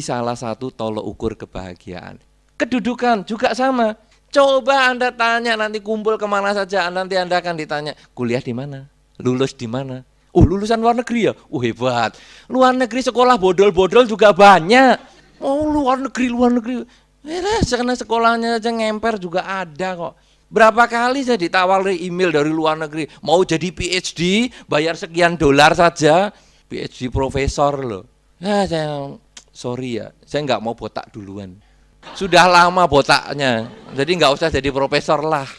salah satu tolok ukur kebahagiaan. Kedudukan juga sama. Coba Anda tanya nanti kumpul kemana saja, nanti Anda akan ditanya kuliah di mana, lulus di mana. Lulusan luar negeri ya? Hebat. Luar negeri sekolah bodol-bodol juga banyak. Luar negeri. Karena sekolahnya aja ngemper juga ada kok. Berapa kali saya ditawari email dari luar negeri, mau jadi PhD, bayar sekian dolar saja, PhD profesor loh. Sorry ya, saya nggak mau botak duluan. Sudah lama botaknya, jadi nggak usah jadi profesor lah.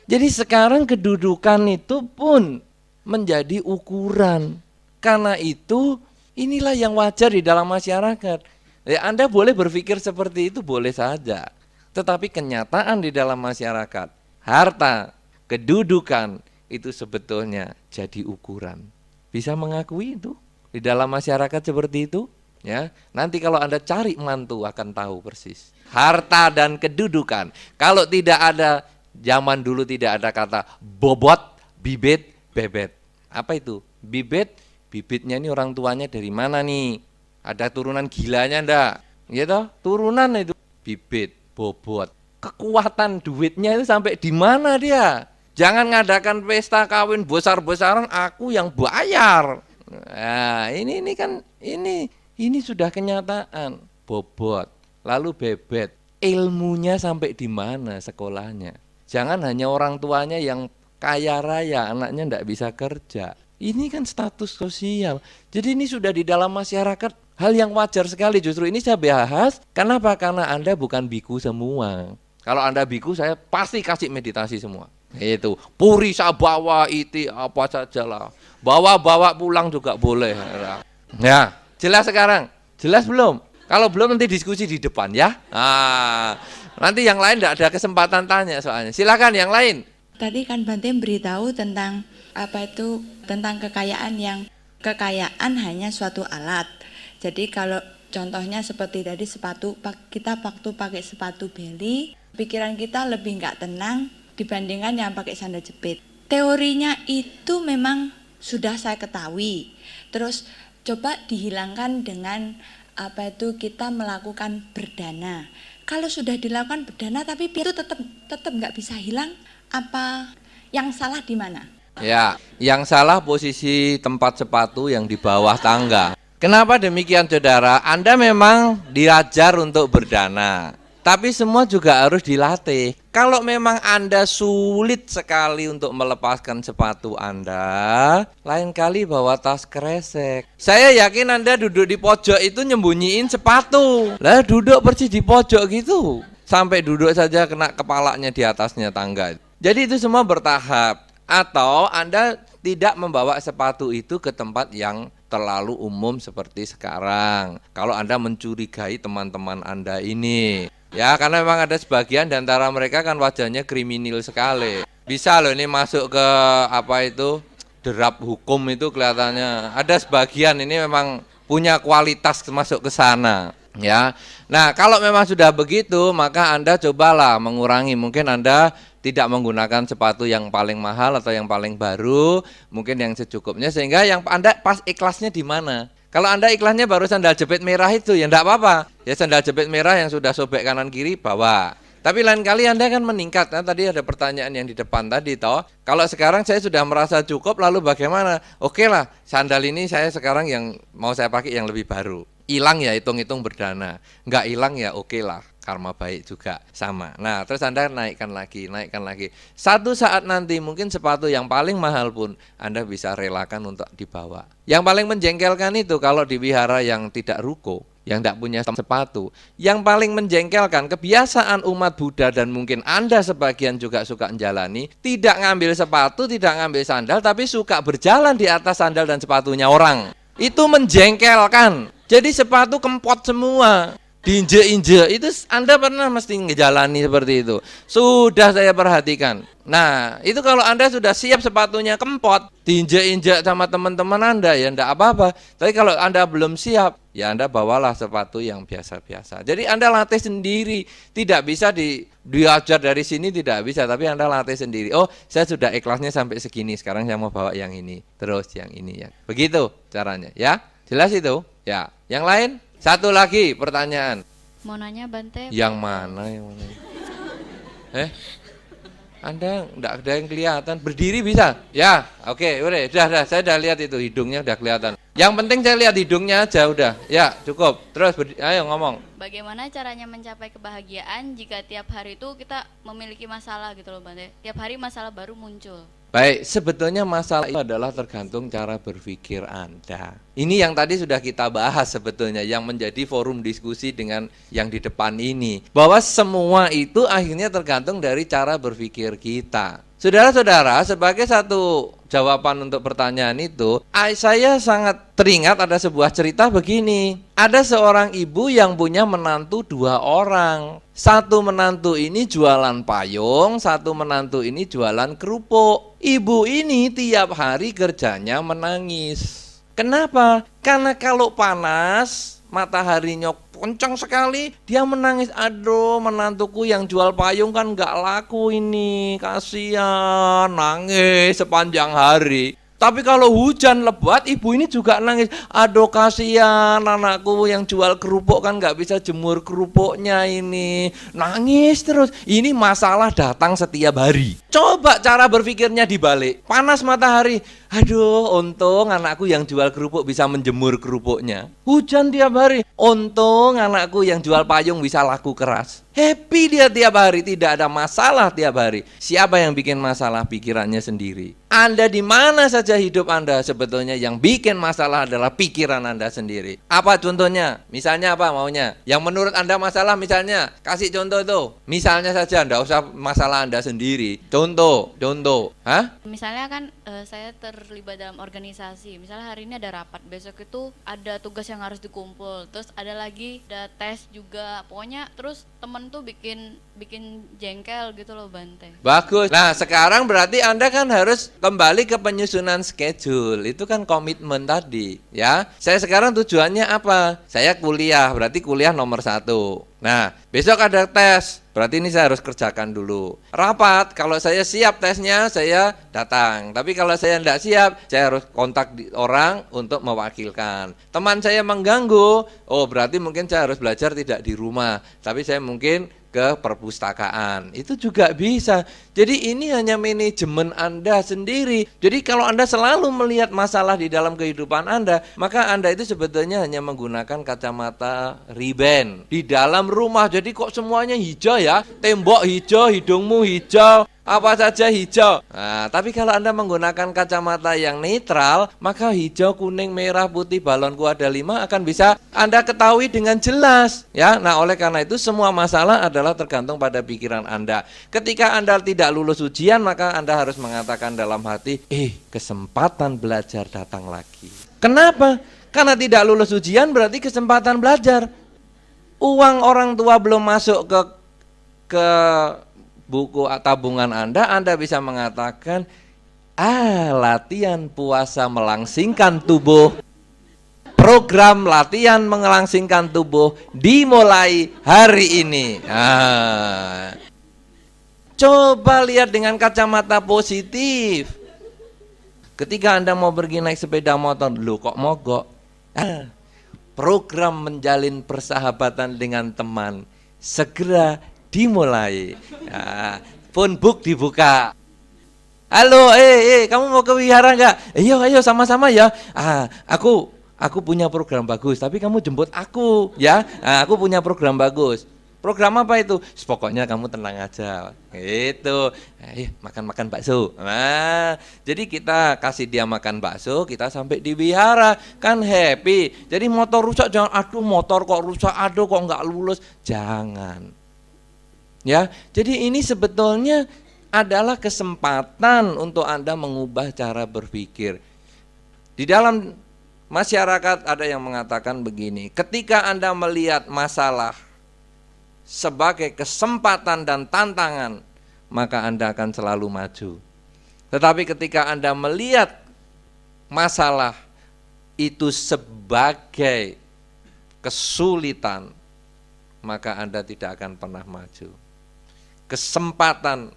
Jadi sekarang kedudukan itu pun menjadi ukuran. Karena itu inilah yang wajar di dalam masyarakat. Ya, Anda boleh berpikir seperti itu, boleh saja. Tetapi kenyataan di dalam masyarakat, harta, kedudukan itu sebetulnya jadi ukuran. Bisa mengakui itu di dalam masyarakat seperti itu? Ya, nanti kalau Anda cari mantu akan tahu persis. Harta dan kedudukan. Kalau tidak ada, zaman dulu tidak ada kata bobot, bibit, bebet. Apa itu? Bibitnya ini orang tuanya dari mana nih? Ada turunan gilanya enggak? Gitu, turunan itu bibit, bobot. Kekuatan duitnya itu sampai di mana dia? Jangan ngadakan pesta kawin besar-besaran, aku yang bayar. Nah, ini sudah kenyataan. Bobot, lalu bebet. Ilmunya sampai di mana sekolahnya? Jangan hanya orang tuanya yang kaya raya, anaknya enggak bisa kerja. Ini kan status sosial. Jadi ini sudah di dalam masyarakat hal yang wajar sekali. Justru ini saya bahas. Kenapa? Karena Anda bukan biku semua. Kalau Anda biku, saya pasti kasih meditasi semua. Itu puri sabawa iti apa sajalah. Bawa pulang juga boleh. Ya, jelas sekarang? Jelas belum? Kalau belum nanti diskusi di depan ya. Nanti yang lain tidak ada kesempatan tanya soalnya. Silakan yang lain. Tadi kan Bante beritahu tentang tentang kekayaan hanya suatu alat. Jadi kalau contohnya seperti tadi sepatu, kita waktu pakai sepatu beli, pikiran kita lebih nggak tenang dibandingkan yang pakai sandal jepit. Teorinya itu memang sudah saya ketahui. Terus coba dihilangkan dengan kita melakukan berdana. Kalau sudah dilakukan berdana tapi itu tetap nggak bisa hilang, apa yang salah di mana? Ya, yang salah posisi tempat sepatu yang di bawah tangga. Kenapa demikian saudara? Anda memang diajar untuk berdana, tapi semua juga harus dilatih. Kalau memang Anda sulit sekali untuk melepaskan sepatu Anda, lain kali bawa tas kresek. Saya yakin Anda duduk di pojok itu nyembunyiin sepatu. Lah duduk persis di pojok gitu, sampai duduk saja kena kepalanya di atasnya tangga. Jadi itu semua bertahap. Atau Anda tidak membawa sepatu itu ke tempat yang terlalu umum seperti sekarang. Kalau Anda mencurigai teman-teman Anda ini, ya karena memang ada sebagian di antara mereka kan wajahnya kriminal sekali. Bisa loh ini masuk ke derap hukum itu kelihatannya. Ada sebagian ini memang punya kualitas masuk ke sana. Ya, nah kalau memang sudah begitu maka Anda cobalah mengurangi. Mungkin Anda tidak menggunakan sepatu yang paling mahal atau yang paling baru, mungkin yang secukupnya, sehingga yang Anda pas ikhlasnya di mana? Kalau Anda iklannya baru sandal jepit merah itu, ya enggak apa-apa. Ya sandal jepit merah yang sudah sobek kanan kiri bawa. Tapi lain kali Anda kan meningkat. Nah, tadi ada pertanyaan yang di depan tadi toh. Kalau sekarang saya sudah merasa cukup, lalu bagaimana? Oke lah, sandal ini saya sekarang yang mau saya pakai yang lebih baru. Hilang ya hitung-hitung berdana. Enggak hilang ya oke lah. Karma baik juga sama. Nah, terus Anda naikkan lagi. Satu saat nanti mungkin sepatu yang paling mahal pun Anda bisa relakan untuk dibawa. Yang paling menjengkelkan itu kalau di wihara yang tidak ruko, yang tidak punya sepatu. Yang paling menjengkelkan kebiasaan umat Buddha dan mungkin Anda sebagian juga suka menjalani, tidak ngambil sepatu, tidak ngambil sandal, tapi suka berjalan di atas sandal dan sepatunya orang. Itu menjengkelkan. Jadi sepatu kempot semua. Diinjek-injek, itu Anda pernah mesti ngejalani seperti itu. Sudah saya perhatikan. Nah, itu kalau Anda sudah siap sepatunya kempot, diinjek-injek sama teman-teman Anda, ya enggak apa-apa. Tapi kalau Anda belum siap, ya Anda bawalah sepatu yang biasa-biasa. Jadi Anda latih sendiri, tidak bisa diajar dari sini, tidak bisa. Tapi Anda latih sendiri. Oh, saya sudah ikhlasnya sampai segini, sekarang saya mau bawa yang ini, terus yang ini ya. Begitu caranya, ya. Jelas itu? Ya. Yang lain? Satu lagi pertanyaan. Mau nanya Bante. Yang mana? Anda enggak ada yang kelihatan. Berdiri bisa? Ya, oke, udah, saya udah lihat itu hidungnya udah kelihatan. Yang penting saya lihat hidungnya aja udah. Ya, cukup. Terus ayo ngomong. Bagaimana caranya mencapai kebahagiaan jika tiap hari itu kita memiliki masalah gitu loh Bante. Tiap hari masalah baru muncul. Baik, sebetulnya masalah itu adalah tergantung cara berpikir Anda. Ini yang tadi sudah kita bahas sebetulnya, yang menjadi forum diskusi dengan yang di depan ini. Bahwa semua itu akhirnya tergantung dari cara berpikir kita. Saudara-saudara, sebagai satu jawaban untuk pertanyaan itu, saya sangat teringat ada sebuah cerita begini. Ada seorang ibu yang punya menantu 2 orang. Satu menantu ini jualan payung, satu menantu ini jualan kerupuk. Ibu ini tiap hari kerjanya menangis. Kenapa? Karena kalau panas, mataharinya kencang sekali, dia menangis. Aduh, menantuku yang jual payung kan gak laku ini, kasihan, nangis sepanjang hari. Tapi kalau hujan lebat, ibu ini juga nangis. Aduh, kasihan anakku yang jual kerupuk kan gak bisa jemur kerupuknya ini. Nangis terus. Ini masalah datang setiap hari. Coba cara berpikirnya dibalik. Panas matahari. Aduh, untung anakku yang jual kerupuk bisa menjemur kerupuknya. Hujan tiap hari. Untung anakku yang jual payung bisa laku keras. Happy dia tiap hari, tidak ada masalah tiap hari. Siapa yang bikin masalah? Pikirannya sendiri. Anda di mana saja hidup Anda, sebetulnya yang bikin masalah adalah pikiran Anda sendiri. Apa contohnya? Misalnya apa maunya? Yang menurut Anda masalah misalnya, kasih contoh tuh. Misalnya saja, enggak usah masalah Anda sendiri. Contoh. Hah? Misalnya kan saya terlibat dalam organisasi. Misalnya hari ini ada rapat, besok itu ada tugas yang harus dikumpul. Terus ada lagi ada tes juga. Pokoknya terus temen tuh bikin jengkel gitu loh Bante. Bagus. Nah, sekarang berarti Anda kan harus kembali ke penyusunan schedule. Itu kan komitmen tadi, ya. Saya sekarang tujuannya apa? Saya kuliah, berarti kuliah nomor 1. Nah, besok ada tes, berarti ini saya harus kerjakan dulu. Rapat, kalau saya siap tesnya, saya datang. Tapi kalau saya tidak siap, saya harus kontak orang untuk mewakilkan. Teman saya mengganggu, oh berarti mungkin saya harus belajar tidak di rumah. Tapi saya mungkin ke perpustakaan, itu juga bisa. Jadi ini hanya manajemen Anda sendiri. Jadi kalau Anda selalu melihat masalah di dalam kehidupan Anda, maka Anda itu sebetulnya hanya menggunakan kacamata Ray-Ban di dalam rumah. Jadi kok semuanya hijau ya, tembok hijau, hidungmu hijau, apa saja hijau. Nah, tapi kalau Anda menggunakan kacamata yang netral, maka hijau, kuning, merah, putih, balonku ada 5 akan bisa Anda ketahui dengan jelas, ya. Nah, oleh karena itu semua masalah adalah tergantung pada pikiran Anda. Ketika Anda tidak lulus ujian, maka Anda harus mengatakan dalam hati, kesempatan belajar datang lagi. Kenapa? Karena tidak lulus ujian berarti kesempatan belajar. Uang orang tua belum masuk ke buku tabungan Anda bisa mengatakan, latihan puasa melangsingkan tubuh. Program latihan melangsingkan tubuh dimulai hari ini. Coba lihat dengan kacamata positif. Ketika Anda mau pergi naik sepeda motor, loh kok mogok? Program menjalin persahabatan dengan teman segera dimulai. Ya, phone book dibuka. Halo, kamu mau ke wihara nggak? Ayo sama-sama ya. Aku punya program bagus, tapi kamu jemput aku ya. Aku punya program bagus. Program apa itu? Pokoknya kamu tenang aja. Itu. Makan-makan bakso. Nah, jadi kita kasih dia makan bakso, kita sampai di wihara, kan happy. Jadi motor rusak jangan, aduh motor kok rusak, aduh kok nggak lulus. Jangan. Ya, jadi ini sebetulnya adalah kesempatan untuk Anda mengubah cara berpikir. Di dalam masyarakat ada yang mengatakan begini, ketika Anda melihat masalah sebagai kesempatan dan tantangan, maka Anda akan selalu maju. Tetapi ketika Anda melihat masalah itu sebagai kesulitan, maka Anda tidak akan pernah maju. Kesempatan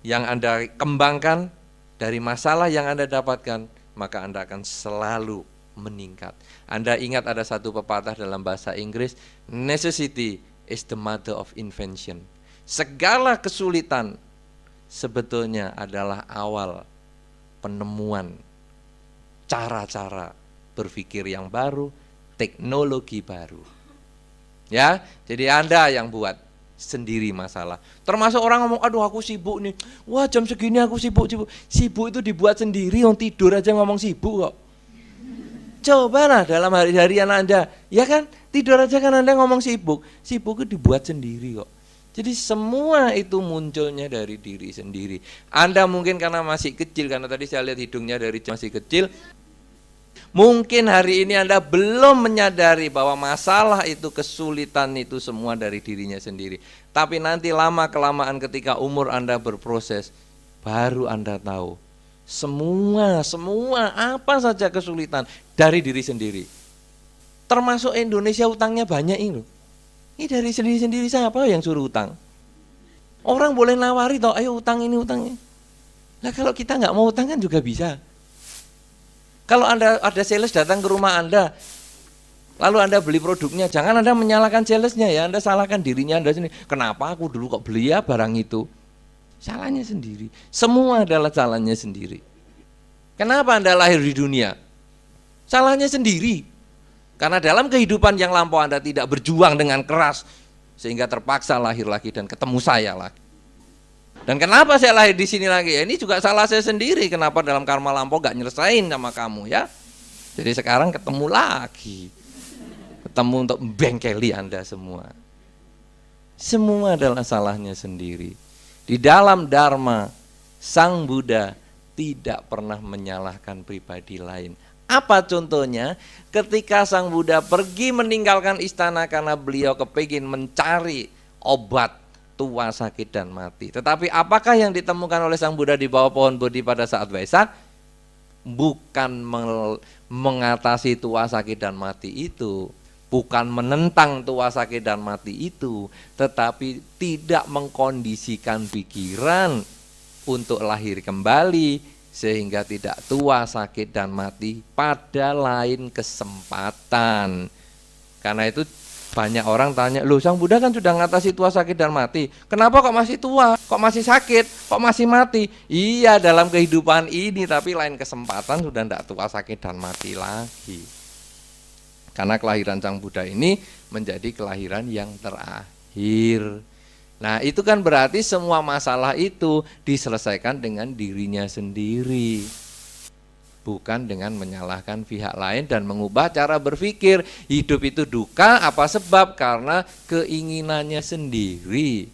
yang Anda kembangkan dari masalah yang Anda dapatkan, maka Anda akan selalu meningkat. Anda ingat ada satu pepatah dalam bahasa Inggris, necessity is the mother of invention. Segala kesulitan sebetulnya adalah awal penemuan cara-cara berpikir yang baru, teknologi baru. Ya, jadi Anda yang buat sendiri masalah. Termasuk orang ngomong, aduh aku sibuk nih. Wah jam segini aku sibuk. Sibuk itu dibuat sendiri, yang tidur aja ngomong sibuk kok. Cobalah dalam hari-harian Anda, ya kan? Tidur aja kan Anda ngomong sibuk. Sibuk itu dibuat sendiri kok. Jadi semua itu munculnya dari diri sendiri. Anda mungkin karena masih kecil, karena tadi saya lihat hidungnya dari masih kecil. Mungkin hari ini Anda belum menyadari bahwa masalah itu, kesulitan itu semua dari dirinya sendiri. Tapi nanti lama-kelamaan ketika umur Anda berproses, baru Anda tahu. Semua apa saja kesulitan dari diri sendiri. Termasuk Indonesia utangnya banyak ini. Ini dari sendiri-sendiri, siapa yang suruh utang? Orang boleh nawari toh, ayo utang ini, utang ini. Nah kalau kita nggak mau utang kan juga bisa. Kalau Anda ada sales datang ke rumah Anda, lalu Anda beli produknya, jangan Anda menyalahkan salesnya ya, Anda salahkan dirinya Anda sendiri. Kenapa aku dulu kok beli ya barang itu? Salahnya sendiri. Semua adalah salahnya sendiri. Kenapa Anda lahir di dunia? Salahnya sendiri. Karena dalam kehidupan yang lampau Anda tidak berjuang dengan keras, sehingga terpaksa lahir lagi dan ketemu saya lagi. Dan kenapa saya lahir di sini lagi? Ya, ini juga salah saya sendiri. Kenapa dalam karma lampau gak nyelesain sama kamu ya? Jadi sekarang ketemu lagi. Ketemu untuk bengkeli Anda semua. Semua adalah salahnya sendiri. Di dalam Dharma, Sang Buddha tidak pernah menyalahkan pribadi lain. Apa contohnya? Ketika Sang Buddha pergi meninggalkan istana karena beliau kepingin mencari obat tua, sakit, dan mati. Tetapi apakah yang ditemukan oleh Sang Buddha di bawah pohon Bodhi pada saat Waisak? Bukan mengatasi tua, sakit, dan mati itu. Bukan menentang tua, sakit, dan mati itu, tetapi tidak mengkondisikan pikiran untuk lahir kembali sehingga tidak tua, sakit, dan mati pada lain kesempatan. Karena itu banyak orang tanya, loh Sang Buddha kan sudah mengatasi tua, sakit, dan mati, kenapa kok masih tua, kok masih sakit, kok masih mati? Iya dalam kehidupan ini, tapi lain kesempatan sudah tidak tua, sakit, dan mati lagi. Karena kelahiran Sang Buddha ini menjadi kelahiran yang terakhir. Nah itu kan berarti semua masalah itu diselesaikan dengan dirinya sendiri, bukan dengan menyalahkan pihak lain dan mengubah cara berpikir. Hidup itu duka, apa sebab? Karena keinginannya sendiri.